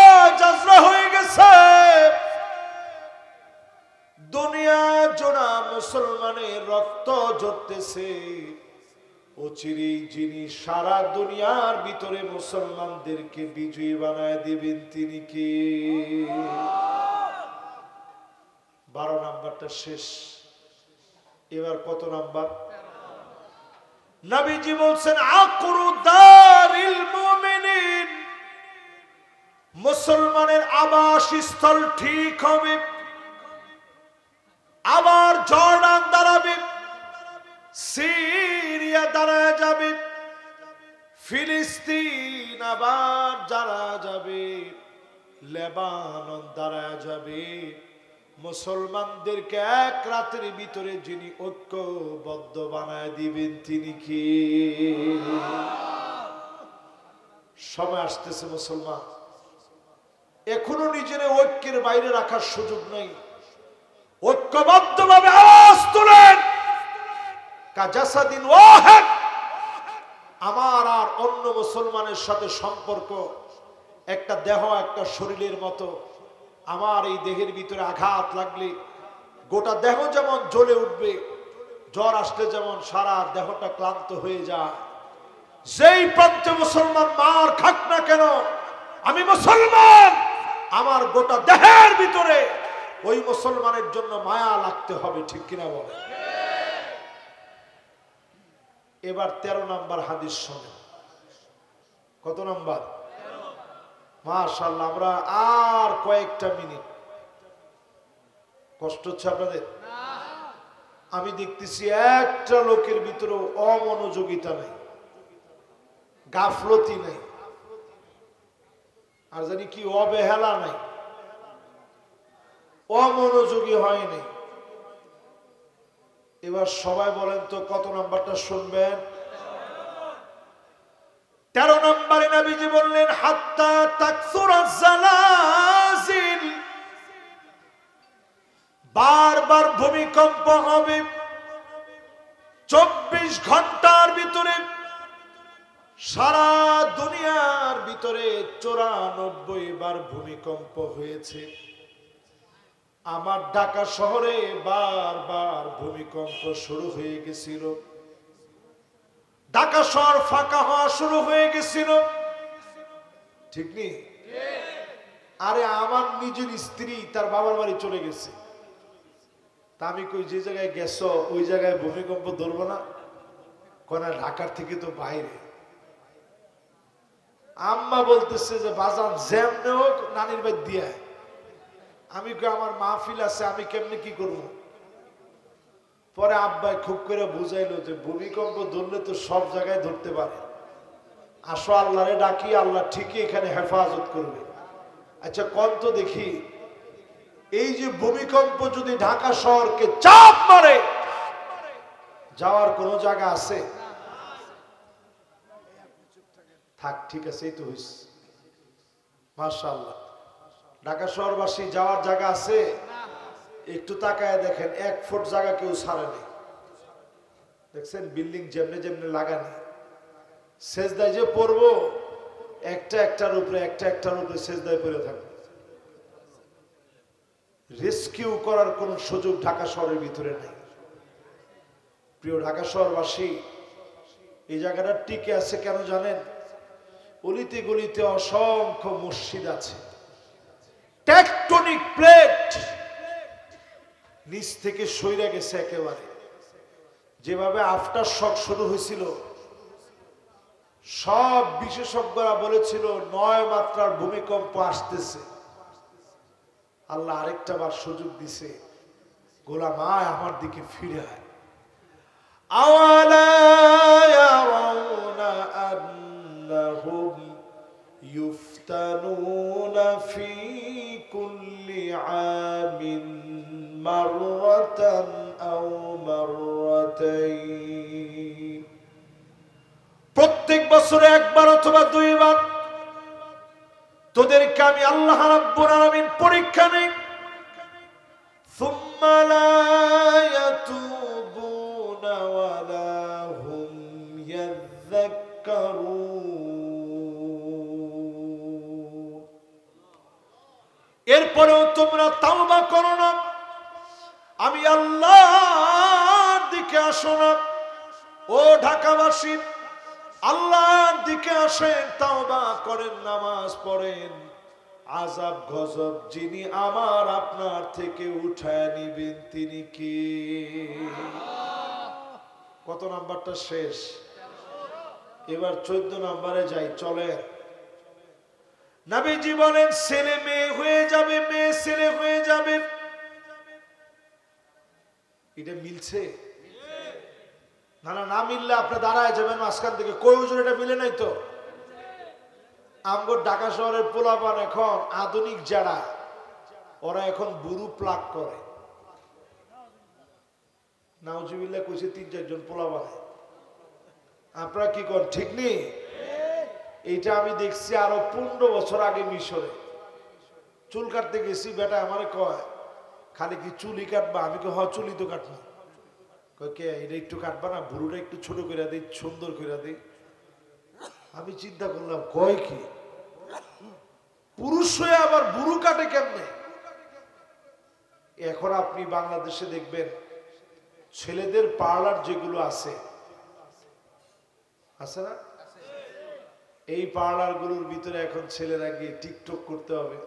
জাজরা হয়ে গেছে। দুনিয়া জোড়া মুসলমানের রক্ত ঝরতেছে। অচিরেই যিনি সারা দুনিয়ার ভিতরে মুসলমানদেরকে বিজয়ী বানায় দিবেন তিনি কে? 12 নাম্বারটা শেষ। এবার কত নাম্বার? নবীজি বলছেন আকরু দারিল মুমিনিন, মুসলমানের আবাসস্থল ঠিক হবে। আবার জর্ডান দাঁড়াবে, সিরিয়া দাঁড়ায় যাবে, ফিলিস্তিন আবার দাঁড়া যাবে, লেবানন দাঁড়ায় যাবে। মুসলমানদেরকে এক রাতের ভিতরে যিনি ঐক্যবদ্ধ বানায় দিবেন তিনি কি? সময় আসতেছে মুসলমান, এখনো নিজের ঐক্যের বাইরে রাখার সুযোগ নেই। ঐক্যবদ্ধ ভাবে আওয়াজ তুলেন, কাজাসাদিন ওয়াহিদ। আমার আর অন্য মুসলমানের সাথে সম্পর্ক একটা দেহ, একটা শরীরের মতো। আমার এই দেহের ভিতরে আঘাত লাগলে গোটা দেহ যেমন জ্বলে উঠবে, জ্বর আসলে যেমন সারা দেহটা ক্লান্ত হয়ে যায়। যেই প্রান্তে মুসলমান মার খাক না কেন, আমি মুসলমান, আমার গোটা দেহের ভিতরে ওই মুসলমানের জন্য মায়া লাগতে হবে, ঠিক কিনা বলে? এবার 13 নাম্বার হাদিস শোনেন। কত নাম্বার? মাশাআল্লাহ। আমরা আর কয়েকটা মিনিট। কষ্ট হচ্ছে আপনাদের? আমি দেখতেছি একটা লোকের ভিতরে অমনোযোগিতা নাই, গাফলতি নাই, আর জানি কি অবহেলা নাই, অমনোযোগী হয় নাই। এবার সবাই বলেন তো কত নাম্বারটা শুনবেন? 13 নম্বরে নবীজি বললেন হাত্তা তাকসুরাজ জালাজিল, বারবার ভূমিকম্প হবে। 24 ঘন্টার ভিতরে সারা দুনিয়ার ভিতরে 94 বার ভূমিকম্প হয়েছে। আমার ঢাকা শহরে বারবার ভূমিকম্প শুরু হয়ে গেছিল। ঢাকা শহর ফাঁকা হওয়া শুরু হয়ে গেছিল, ঠিক নেই? আরে আমার নিজের স্ত্রী তার বাবার বাড়ি চলে গেছে। তা আমি কই যে জায়গায় গেছো ওই জায়গায় ভূমিকম্প ধরবো না? কোনা ঢাকার থেকে তো বাইরে। আম্মা বলতেছে যে বাজান যেমনে হোক নানির বাড়ি দিয়ে। আমি কই আমার মাহফিল আছে, আমি কেমনে কি করবো? পরে আব্বাই খুব করে বুঝাইলো যে ভূমিকম্প ধরলে তো সব জায়গায় ধরতে পারে, আসো আল্লাহরে ডাকি, আল্লাহ ঠিকই এখানে হেফাজত করবে। আচ্ছা কোন তো দেখি, এই যে ভূমিকম্প যদি ঢাকা শহরকে চাপ মারে, যাওয়ার কোন জায়গা আছে? থাক, ঠিক আছে, এই তো হইছে। মাশাআল্লাহ। ঢাকা শহরবাসী যাওয়ার জায়গা আছে? একটু তাকায় দেখেন, 1 ফুট জায়গা কেউ ছাড়েনি। দেখছেন বিল্ডিং যেমনে যেমনে লাগানি, সেজদায় যে পড়বো একটার উপরে সেজদায় পড়ে থাকবে। রেস্কিউ করার কোন সুযোগ ঢাকা শহরের ভিতরে নাই। প্রিয় ঢাকা শহরবাসী, এই জায়গাটা টিকে আছে কেন জানেন? অলিতে গলিতে অসংখ্য মসজিদ আছে, টেকটনিক প্লেট নিচ থেকে সইরা গেছে একেবারে। যেভাবে আফটার শক শুরু হয়েছিল, সব বিশেষজ্ঞরা বলেছিল 9 মাত্রার ভূমিকম্প আসতেছে। আল্লাহ আরেকটা বার সুযোগ দিছে, গোলাম আয় আমার দিকে ফিরে আয়। আওয়ালা ইয়ারাউনা আন্নাহুম ইফতানুনা ফি কুল্লি আমিন মাররাতান আও মাররাতাইন, প্রত্যেক বছরে একবার অথবা দুইবার তোদেরকে আমি আল্লাহ রাব্বুল আলামিন পরীক্ষা নেই। সুম্মা লা ইয়াতুবুনা ওয়ালা হুম ইয়াযাক্কারুন, এরপরেও তোমরা তাওবা করো না, আমি আল্লাহর দিকে আসো না। ও ঢাকাবাসী, আল্লাহর দিকে আসেন, তাওবা করেন, নামাজ পড়েন। আযাব গজব যিনি আমার আপনার থেকে উঠায় নিবেন তিনি কে? কত নাম্বারটা শেষ? এবার 14 নম্বরে যাই, চলে। নবীজি বলেন ছেলে মেয়ে হয়ে যাবে, মেয়ে ছেলে হয়ে যাবে। এটা মিলছে? না না, না মিললে আপনি দাঁড়ায় যাবেন মাঝখান থেকে, কই হুজুর এটা মিলে নাই তো। আমগো ঢাকা শহরের পোলাপান এখন আধুনিক যারা, ওরা এখন বুড়ু প্লাগ করে। নাউজুবিল্লাহ কইছে 3-4 জন পোলাপান। আপনারা কি করেন? ঠিক নেই? এইটা আমি দেখছি আরো 15 বছর আগে মিশরে। চুল কাটতে গেছি, বেটা আমারে কয় খালি কি চুলই কাটবা? আমি কই হ্যাঁ চুলই তো কাটবো। কয় কে এটা একটু কাটবা না, বুড়োটা একটু ছোট করে দিই, সুন্দর করে দিই। আমি চিন্তা করলাম কয় কি পুরুষ হয়ে আবার বুড়ো কাটে কেমনে? এখন আপনি বাংলাদেশে দেখবেন ছেলেদের পার্লার যেগুলো আছে না, এই পার্লার গুলোর ভিতরে এখন ছেলেরা গিয়ে টিকটক করতে হবে।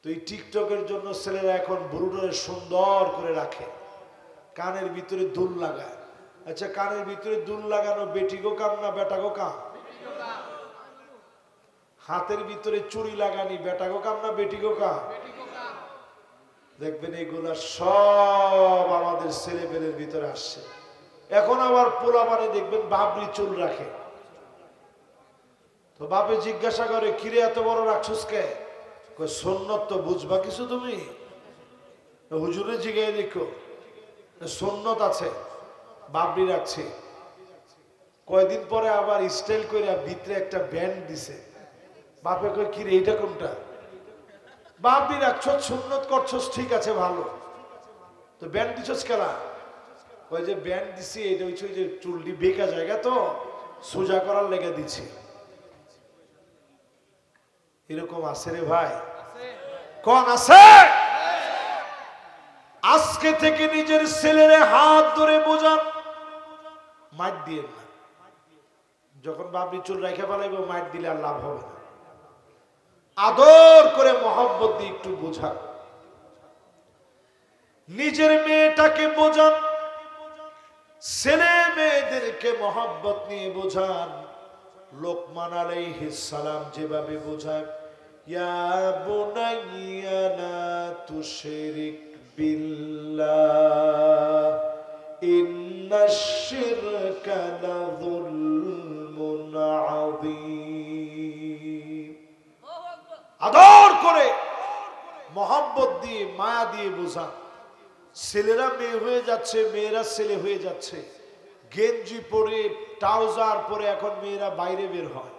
তো এই টিকটকের জন্য ছেলেরা এখন বুড়োটারে সুন্দর করে রাখে, কানের ভিতরে দুল লাগায়। আচ্ছা, কানের ভিতরে দুল লাগানো বেটিগো কাম না বেটাগো কাম? হাতের ভিতরে চুড়ি লাগানি বেটাগো কাম না বেটিগো কাম? দেখবেন এগুলা সব আমাদের ছেলেপেলের ভিতরে আসছে। এখন আবার পোলাপানে দেখবেন বাবরি চুল রাখে। তো বাপে জিজ্ঞাসা করে কিরে এত বড় রাখছস কে? কই সুন্নত তো বুঝবা কিছু তুমি? হুজুরে জিগাই দেখো, সুন্নত আছে, বাবরি রাখছে। কয়দিন পরে আবার স্টাইল করে ভিতরে একটা ব্যান্ড দিছে। বাপে কই কিরে এইটা কোনটা? বাবরি রাখছস, সুন্নত করছস, ঠিক আছে ভালো, তো ব্যান্ড দিছস কেলা? ওই যে ব্যান্ড দিছি এটা হচ্ছে যে চুলটি বেঁকা জায়গা তো সোজা করার লেগে দিছি। এরকম আছে রে ভাই? কোন আছে? আজকে থেকে নিজের ছেলেরে হাত ধরে বোঝান, মাইট দিয়ে না। যখন বাবরি চুল রেখে ফেলাইব মাইট দিলে আর লাভ হবে না। আদর করে মহব্বত দিয়ে একটু বোঝান, নিজের মেয়েটাকে বোঝান, ছেলে মেয়েদেরকে মহব্বত নিয়ে বোঝান। লোকমান আলাইহিস সালাম যেভাবে বোঝায়, ইয়া বুনাইয়া লা তুশরিক বিল্লাহ ইন্নাশ শিরকা লাযুলমুন আযীম। আদর করে মহব্বত দিয়ে মায়া দিয়ে বোঝান। ছেলেরা মেয়ে হয়ে যাচ্ছে, মেয়েরা ছেলে হয়ে যাচ্ছে। গেঞ্জি পরে ট্রাউজার পরে এখন মেয়েরা বাইরে বের হয়।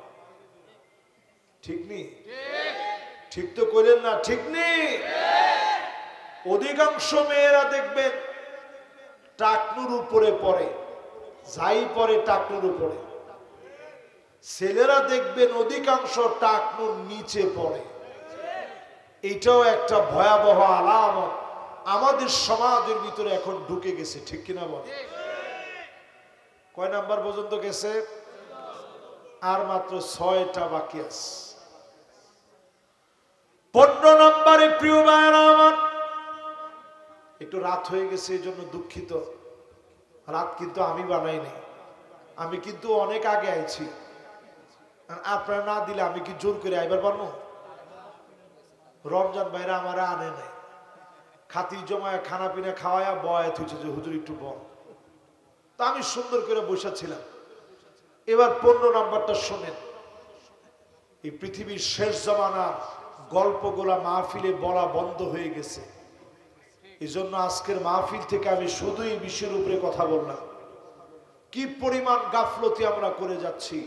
ঠিক নেই? ঠিক তো করেন না? ঠিক নেই? অধিকাংশ মেয়েরা দেখবেন টাকনুর উপরে পড়ে, যাই পরে টাকনুর উপরে। ছেলেরা দেখবেন অধিকাংশ টাকনুর নিচে পড়ে। এটাও একটা ভয়াবহ আলামত আমাদের সমাজের ভিতরে এখন ঢুকে গেছে। ঠিক কিনা বল? কয় নাম্বার পর্যন্ত গেছে? আর মাত্র 6টা বাকি আছে। 15 নম্বরে প্রিয় ভাইরা আমার, একটু রাত হয়ে গেছে এই জন্য দুঃখিত। রাত কিন্তু আমি বানাইনি, আমি কিন্তু অনেক আগে আইছি। আপনারা না দিলে আমি কি জোর করে আইবার পারবো? রমজান ভাইরা আমারে আনে নাই, খাতির জমায় খানা পিনা খাওয়ায়া বয়াত হয়েছে যে হুজুর একটু বল। তা আমি সুন্দর করে বসেছিলাম। এবার 15 নাম্বারটা শোনেন। এই পৃথিবীর শেষ জামানার গল্পগুলা মাহফিলে বলা বন্ধ হয়ে গেছে। এই জন্য আজকের মাহফিল থেকে আমি শুধু এই বিষয়ের উপরে কথা বললাম, কি পরিমাণ গাফলতি আমরা করে যাচ্ছি।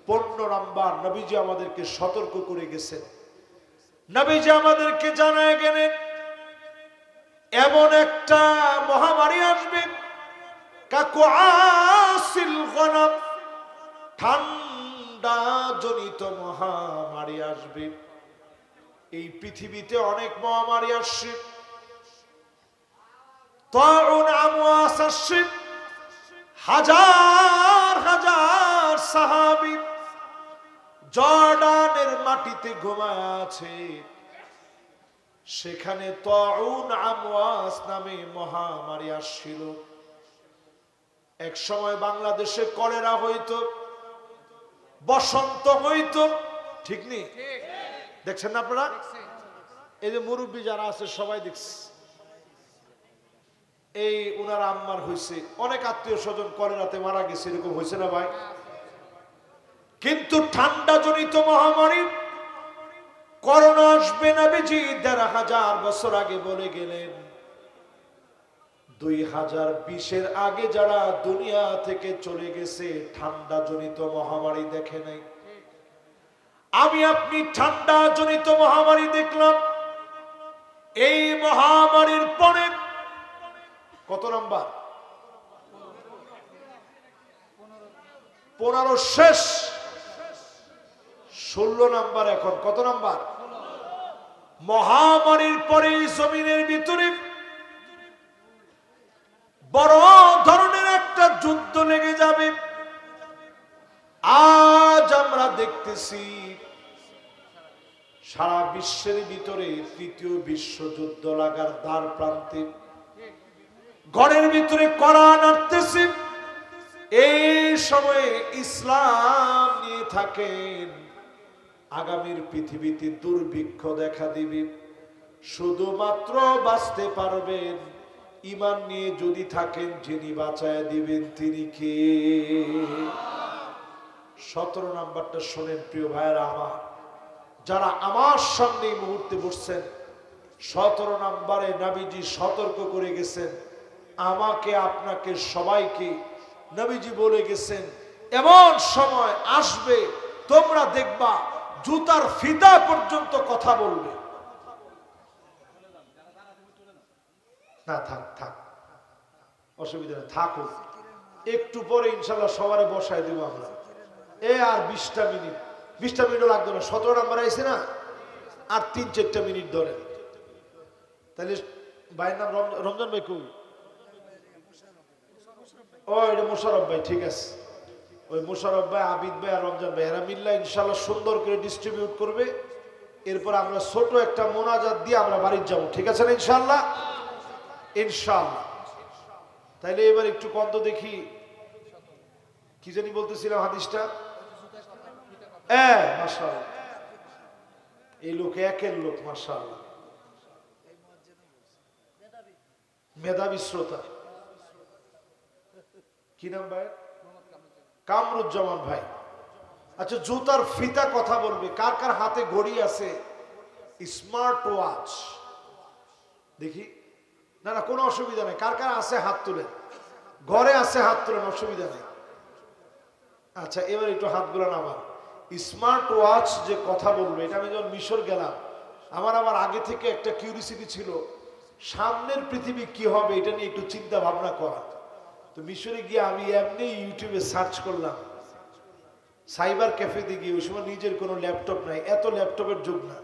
15 নাম্বার, নবীজি আমাদেরকে সতর্ক করে গেছেন। নবীজি আমাদেরকে জানায় গেলেন এমন একটা মহামারী আসবে, কাকুআসিল গনাম, ঠান্ডা জনিত মহামারী আসবে। এই পৃথিবীতে অনেক মহামারী আসছে, তাউন আমওয়াস আসছে। হাজার হাজার সাহাবী জর্ডানের মাটিতে ঘুমায় আছে, সেখানে তাউন আমওয়াস নামে মহামারী আসছিল। এক সময় বাংলাদেশে কলেরা হইতো, বসন্ত হইতো, ঠিক নেই? দেখছেন না আপনারা? এই যে মুরব্বী যারা আছে সবাই দেখছে, এই উনার আম্মার হয়েছে, অনেক আত্মীয় স্বজন কলেরাতে মারা গেছে, এরকম হয়েছে না ভাই? কিন্তু ঠান্ডা জনিত মহামারী করোনা আসবে নবীজি ১৫০০ বছর আগে বলে গেলেন। 2020-এর আগে যারা দুনিয়া থেকে চলে গেছে ঠান্ডা জনিত মহামারী দেখে নাই। আমি আপনি ঠান্ডা জনিত মহামারী দেখলাম। এই মহামারীর পরে কত নাম্বার? 15 শেষ, 16 নাম্বার। এখন কত নাম্বার? মহামারীর পরে জমিনের ভিতরে বড় ধরনের একটা যুদ্ধ লেগে যাবে। আজ আমরা দেখতেছি সারা বিশ্বের ভিতরে তৃতীয় বিশ্বযুদ্ধ লাগার দ্বার প্রান্তে, ঘরের ভিতরে কড়া নাড়তেছে। এই সময়ে ইসলাম নিয়ে থাকেন, আগামীর পৃথিবীতে দুর্ভিক্ষ দেখা দিবে। শুধুমাত্র বাঁচতে পারবেন ঈমান নিয়ে যদি থাকেন, যিনি বাঁচায় দিবেন তিনি কে? 17 নাম্বারটা শোনেন প্রিয় ভাইয়েরা আমার, যারা আমার সামনে এই মুহূর্তে বসছেন। 17 নাম্বারে নবীজি সতর্ক করে গেছেন আমাকে, আপনাকে, সবাইকে। নবীজি বলে গেছেন এমন সময় আসবে তোমরা দেখবা জুতার ফিতা পর্যন্ত কথা বলবে না। থাক থাক, অসুবিধা নেই, থাকুক। একটু পরে ইনশাল্লাহ সবারে বসায় দেবো আমরা। আর 20টা মিনিট, 20টা মিনিটও লাগবে না। 17 নাম্বার আইছে না, আর 3-4টা মিনিট ধরে। তাহলে ভাইয়ের নাম রমজান ভাই কই? ও এটা মোশারফ ভাই, ঠিক আছে। ওই মোশারফ ভাই, আবিদ ভাই আর রমজান ভাই এরা মিল্লা ইনশাল্লাহ সুন্দর করে ডিস্ট্রিবিউট করবে। এরপর আমরা ছোট একটা মোনাজাত দিয়ে আমরা বাড়ির যাবো, ঠিক আছে না? ইনশাল্লাহ, ইনশাল্লাহ। তাইলে এবার একটু কন্ত দেখি, কি জানি বলতেছিলাম হাদিসটা। মাশাআল্লাহ, এই লোক একের লোক, মাশাআল্লাহ, মেধাবী শ্রোতা। কি নাম ভাই? কামরুজ্জামান ভাই। আচ্ছা, জুতার ফিতা কথা বলবে। কার কার হাতে ঘড়ি আছে, স্মার্ট ওয়াচ? দেখি। না না, কোনো অসুবিধা নেই। কার কার আছে হাত তুলেন, ঘরে আছে হাত তুলেন, অসুবিধা নেই। আচ্ছা, এবার একটু হাতগুলো নামান। স্মার্ট ওয়াচ যে কথা বলবে, এটা আমি যখন মিশর গেলাম, আমার আগে থেকে একটা কিউরিসিটি ছিল, সামনের পৃথিবী কি হবে এটা নিয়ে একটু চিন্তা ভাবনা করা। তো মিশরে গিয়ে আমি এমনি ইউটিউবে সার্চ করলাম, সাইবার ক্যাফেতে গিয়ে। ওই সময় নিজের কোনো ল্যাপটপ নাই, এত ল্যাপটপের যুগ না।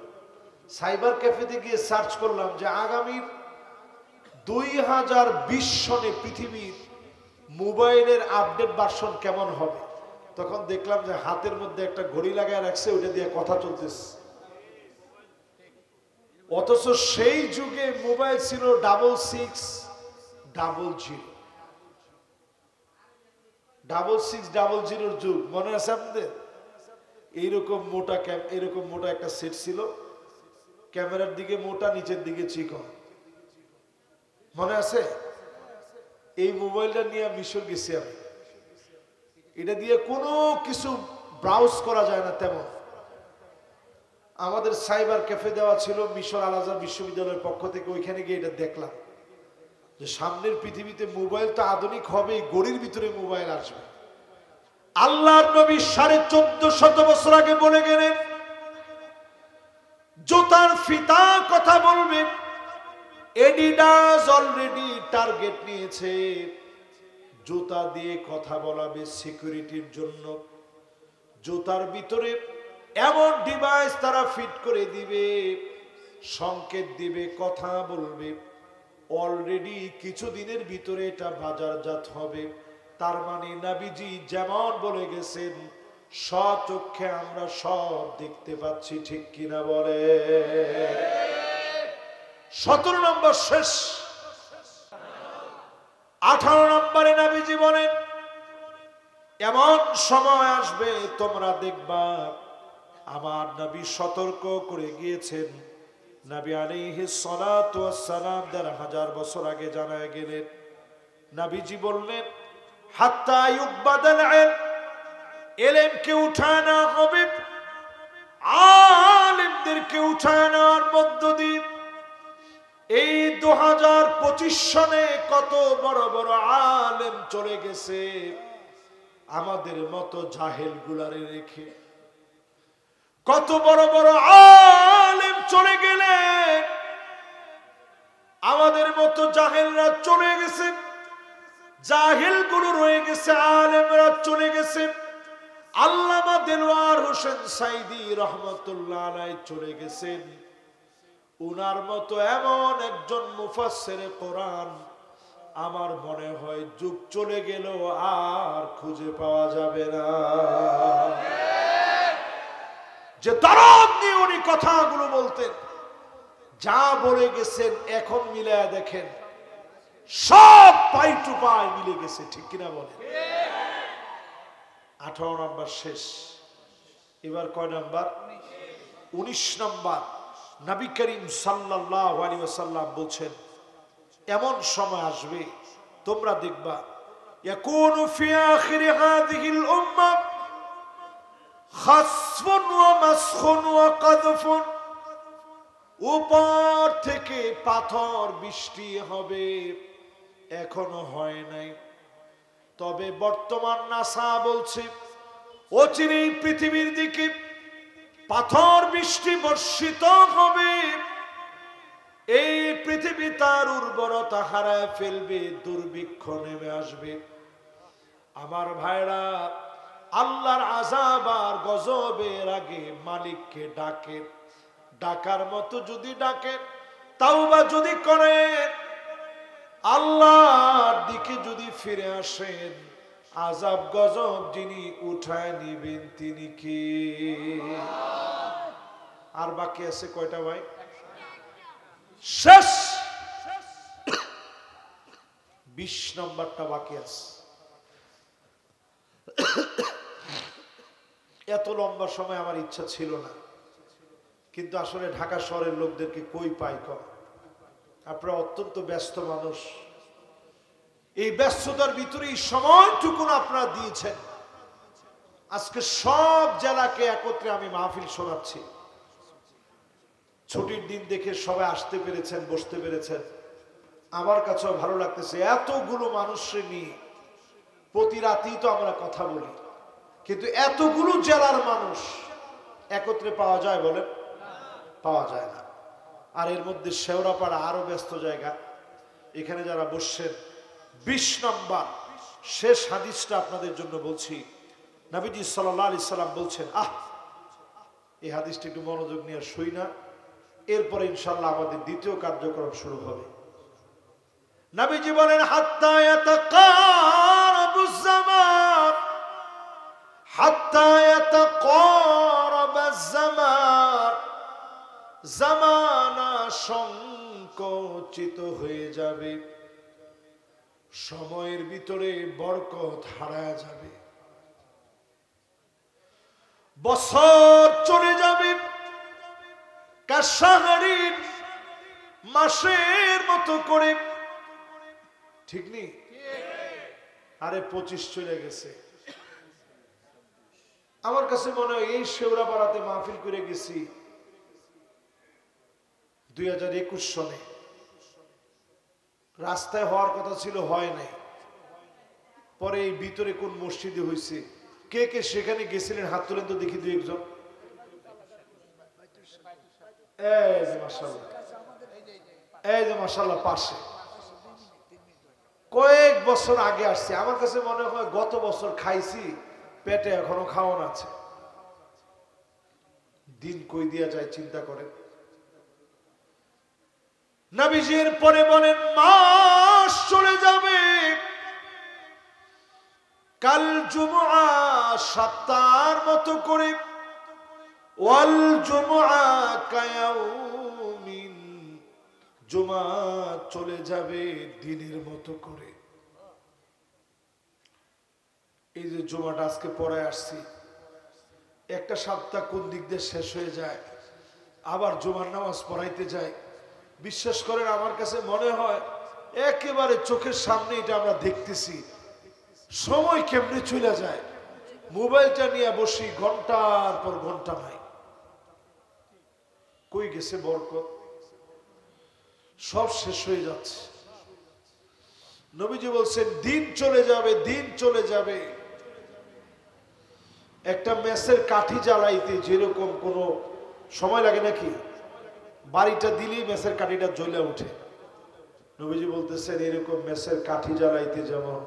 সাইবার ক্যাফেতে গিয়ে সার্চ করলাম যে আগামীর 2020 সনে পৃথিবীর মোবাইলের আপডেট ভার্সন কেমন হবে। তখন দেখলাম যে হাতের মধ্যে একটা ঘড়ি লাগায় রাখছে, ওইটা দিয়ে কথা চলতেছে। অথচ সেই যুগে মোবাইল ছিল 6600। 6600 যুগ, মনে আছে আপনাদের? এইরকম মোটা একটা সেট ছিল, ক্যামেরার দিকে মোটা, নিচের দিকে চিকন, মনে আছে? এই মোবাইলটা নিয়ে মিশর গেছি আমি। এটা দিয়ে কোনো কিছু ব্রাউজ করা যায় না তেমন। আমাদের সাইবার ক্যাফে দেওয়া ছিল মিশর আল আজহার বিশ্ববিদ্যালয়ের পক্ষ থেকে, ওইখানে গিয়ে এটা দেখলাম যে সামনের পৃথিবীতে মোবাইল তো আধুনিক হবেই, গড়ির ভিতরে মোবাইল আসবে। আল্লাহর নবী 1450 বছর আগে বলে গেলেন, জুতার ফিতা কথা বলবে। এডিডাস অলরেডি টার্গেট নিয়েছে, জুতা দিয়ে কথা বলাবে সিকিউরিটির জন্য। জুতার ভিতরে এমন ডিভাইস তারা ফিট করে দিবে, সংকেত দিবে, কথা বলবে। অলরেডি কিছুদিনের ভিতরে এটা বাজারজাত হবে। তার মানে নবীজি যেমন বলে গেছেন, স্বচক্ষে আমরা সব দেখতে পাচ্ছি, ঠিক কিনা বলে? 17 নম্বর শেষ। 18 নম্বরে নবীজি বলেন, এমন সময় আসবে তোমরা দেখবা। আমার নবী সতর্ক করে গিয়েছেন। নবী আলাইহিস সালাতু ওয়াস সালাম 1000 বছর আগে জানায় গেলেন। নবীজি বললেন, হাত্তা ইউবাদাল ইলম, ইলমকে উঠানো হবে। আলেমদেরকে উঠানোর মধ্য দিয়ে এই 2025 সনে কত বড় বড় আলেম চলে গেছে আমাদের মতো জাহেল গুলারে রেখে। কত বড় বড় আলেম চলে গেলেন, আমাদের মতো জাহেলরা চলে গেছে। জাহেল গুলো রয়ে গেছে, আলেমরা চলে গেছে। আল্লামা দেলওয়ার হোসেন সাইদি রহমতুল্লাহ আলাইহি চলে গেছেন। উনার মতো এমন একজন মুফাসসিরে কোরআন আমার মনে হয় যুগ চলে গেল আর খুঁজে পাওয়া যাবে না। যে দরদ নিয়ে উনি কথাগুলো বলতেন, যা বলে গেছেন এখন মিলায়া দেখেন, সব পাই টু পাই মিলে গেছে, ঠিক কিনা বলেন? 18 নম্বর শেষ। এবার কয় নম্বর? 19 নম্বর। নবী করিম সাল্লাল্লাহু আলাইহি ওয়াসাল্লাম বলছেন, এমন সময় আসবে তোমরা দেখবা, ইয়াকুনু ফি আখির হাযিহিল উম্মাহ খাসফুন ওয়া মাসখুন ওয়া কাযফুন, উপর থেকে পাথর বৃষ্টি হবে। এখনো হয় নাই, তবে বর্তমান নাসা বলছে অচিরেই পৃথিবীর দিকে পাথর বৃষ্টি বর্ষিত হবে। এই পৃথিবী তার উর্বরতা হারায় ফেলবে, দুর্ভিক্ষ নেমে আসবে। আমার ভাইরা, আল্লাহর আযাব আর গজবের আগে মালিককে ডাকে, ডাকার মতো যদি ডাকেন, তাওবা যদি করেন, আল্লাহর দিকে যদি ফিরে আসেন, আযাব গজব যিনি উঠায় নিবেন তিনি কে? আর বাকি আছে কয়টা ভাই? শেষ 20 নম্বরটা বাকি আছে। এত লম্বা সময় আমার ইচ্ছা ছিল না, কিন্তু আসলে ঢাকা শহরের লোকদেরকে কই পাই কম। আপনারা অত্যন্ত ব্যস্ত মানুষ, এই ব্যস্ততার ভিতরে এই সময়টুকু আপনারা দিয়েছেন। আজকে সব জেলাকে একত্রে আমি মাহফিল শোনাচ্ছি। ছুটির দিন দেখে সবাই আসতে পেরেছেন, বসতে পেরেছেন, আমার কাছেও ভালো লাগতেছে। এতগুলো মানুষকে নিয়ে প্রতি রাতেই তো আমরা কথা বলি, কিন্তু এতগুলো জেলার মানুষ একত্রে পাওয়া যায় বলেন? পাওয়া যায় না। আর এর মধ্যে শেওড়াপাড়া আরো ব্যস্ত জায়গা, এখানে যারা বসছেন। 20 নম্বর শেষ হাদিসটা আপনাদের জন্য বলছি। নবীজি সাল্লাল্লাহু আলাইহি সাল্লাম বলছেন, এই হাদিসটা একটু মনোযোগ নিয়ে শুই না, এরপরে ইনশাআল্লাহ আমাদের দ্বিতীয় কার্যক্রম শুরু হবে। নবীজি বলেন, হাত্তা ইয়াতাকারাবুজ জামান, হাত্তা ইয়াতাকারাবাজ জামান, জামানা সংকুচিত হয়ে যাবে, সময়ের ভিতরে বরকত হারায় যাবে, বছর চলে যাবে, কাশাহারিন মাসের মতো করে। ঠিক নেই? আরে 25 চলে গেছে। আমার কাছে মনে হয় এই শেওড়াপাড়াতে মাহফিল করে গেছি 2021 সনে। রাস্তায় হওয়ার কথা ছিল, হয় নাই। পরে এই ভিতরে কোন মসজিদে হয়েছে। কে কে সেখানে গেছিলেন হাত তুলেন তো দেখি, দুই একজন। এই যে মাশাআল্লাহ, এই যে মাশাআল্লাহ পাশে। কয়েক বছর আগে আসছে। আমার কাছে মনে হয় গত বছর খাইছি, পেটে এখনো খাওয়ান আছে। দিন কই দিয়া যায় চিন্তা করেন। নবীজির পরে বলেন মাস চলে যাবে, কাল জুমআ সপ্তাহের মতো করে, ওয়াল জুমআ কায়াউমিন, জুমা চলে যাবে দিনের মতো করে। এই যে জুমাটা আজকে পড়ে আসছি, একটা সপ্তাহ কোন দিক দিয়ে শেষ হয়ে যায়, আবার জুমার নামাজ পড়াইতে যায়। বিশ্বাস করেন আমার কাছে মনে হয় একেবারে চোখের সামনে এটা আমরা দেখতেছি, সময় কেমনে চলে যায়। মোবাইলটা নিয়ে বসি, ঘন্টার পর ঘন্টা নাই। কই গেছে বরকত? সব শেষ হয়ে যাচ্ছে। নবীজি বলছেন দিন চলে যাবে, দিন চলে যাবে। একটা মেসের কাঠি জ্বালাইতে যেরকম কোনো সময় লাগে নাকি? বাড়িটা দিলেই মেসের কাঠিটা জ্বলে ওঠে। নবীজি বলতেছেন এরকম মেসের কাঠি জ্বালাইতে যেমন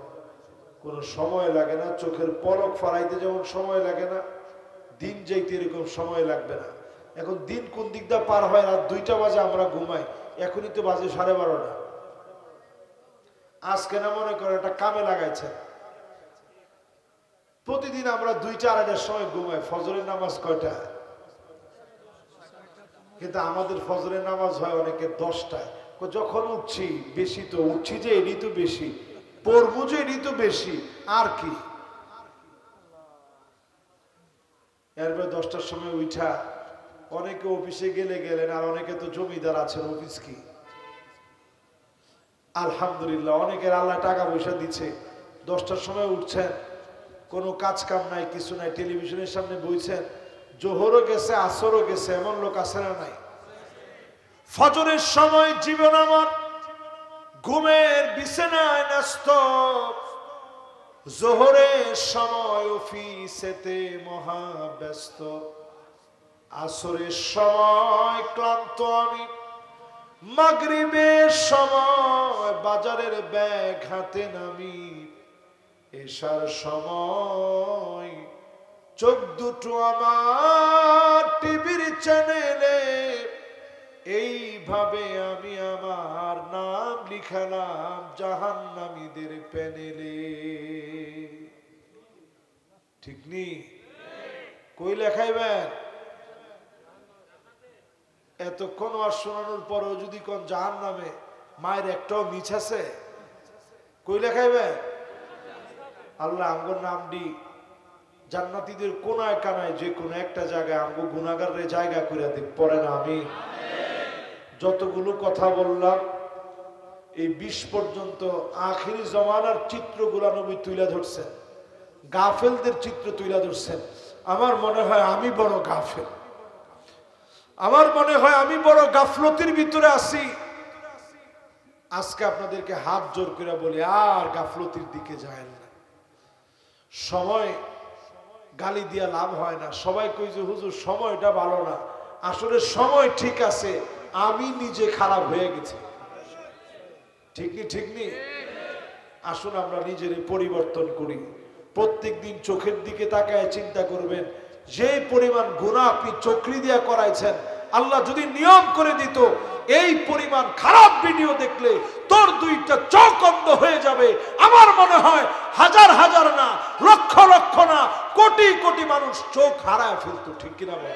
কোনো সময় লাগে না, চোখের পলক ফারাইতে যেমন সময় লাগে না, দিন যাইতে এরকম সময় লাগবে না। এখন দিন কোন দিক দিয়ে পার হয়, রাত 2টা বাজে আমরা ঘুমাই, এখনই তো বাজে 12:30। আজকে না মনে করে একটা কামে লাগাইছে। প্রতিদিন আমরা 2-4টার সময় ঘুমাই। ফজরের নামাজ কয়টা? কিন্তু আমাদের ফজরের নামাজ হয় অনেকে 10টায়। যখন উঠছি বেশি, তো উঠছি যে এরই তো বেশি, পড়বো যে এরই তো বেশি, আর কি। এরপর 10টার সময় উঠা অনেকে অফিসে গেলেন, আর অনেকে তো জমিদার আছেন, অফিস কি আলহামদুলিল্লাহ অনেকের আল্লাহ টাকা পয়সা দিচ্ছে। 10টার সময় উঠছেন, কোনো কাজ কাম নাই, কিছু নাই, টেলিভিশনের সামনে বইছেন। জোহরও গেছে, আসরও গেছে, এমন লোক আছে না নাই? ফজরের সময় জীবন আমার ঘুমের বিছানায় ন্যস্ত, জোহরের সময় অফিসেতে মহা ব্যস্ত, আসরের সময় ক্লান্ত আমি, মাগরিবের সময় বাজারের ব্যাগ হাতে নামি, এশার সময় চোখ দুটো আমার টিভির চ্যানেলে, এইভাবে আমি আমার নাম লিখালাম জাহান্নামীদের প্যানেলে। ঠিক নি? কই লেখাইবেন? এতক্ষণ আর শোনানোর পরেও যদি কোন জাহান্নামে, মায়ের একটাও মিছ আছে? কই লেখাইবেন? আল্লাহ আমগোর নাম দি জান্নাতীদের কোনায় কানায় যে কোনো একটা জায়গায় আমগো গুনাহগারের জায়গা করে দিক। পরে না আমি যতগুলো কথা বললাম এই 20 পর্যন্ত আখিরি জমানার চিত্রগুলা নবী তুলে ধরছেন, গাফেলদের চিত্র তুলে ধরছেন। আমার মনে হয় আমি বড় গাফেল, আমার মনে হয় আমি বড় গাফলতির ভিতরে আছি। আজকে আপনাদেরকে হাত জোর করে বলি, আর গাফলতির দিকে যায় না। সময় গালি দিয়া লাভ হয় না। সবাই কই যে হুজুর সময়টা ভালো না, আসলে সময় ঠিক আছে, আমি নিজে খারাপ হয়ে গেছি। ঠিক নি? ঠিক নি? আসুন আমরা নিজের পরিবর্তন করি। প্রত্যেক দিন চোখের দিকে তাকায় চিন্তা করবেন, যে পরিমাণ গুনাহ আপনি চোখরি দিয়া করাইছেন, আল্লাহ যদি নিয়ম করে দিত এই পরিমাণ খারাপ ভিডিও দেখলে তোর 2টা চোখ অন্ধ হয়ে যাবে, আমার মনে হয় হাজার হাজার না, লক্ষ লক্ষ না, কোটি কোটি মানুষ চোখ হারায় ফেলতো। ঠিক কিনা বল?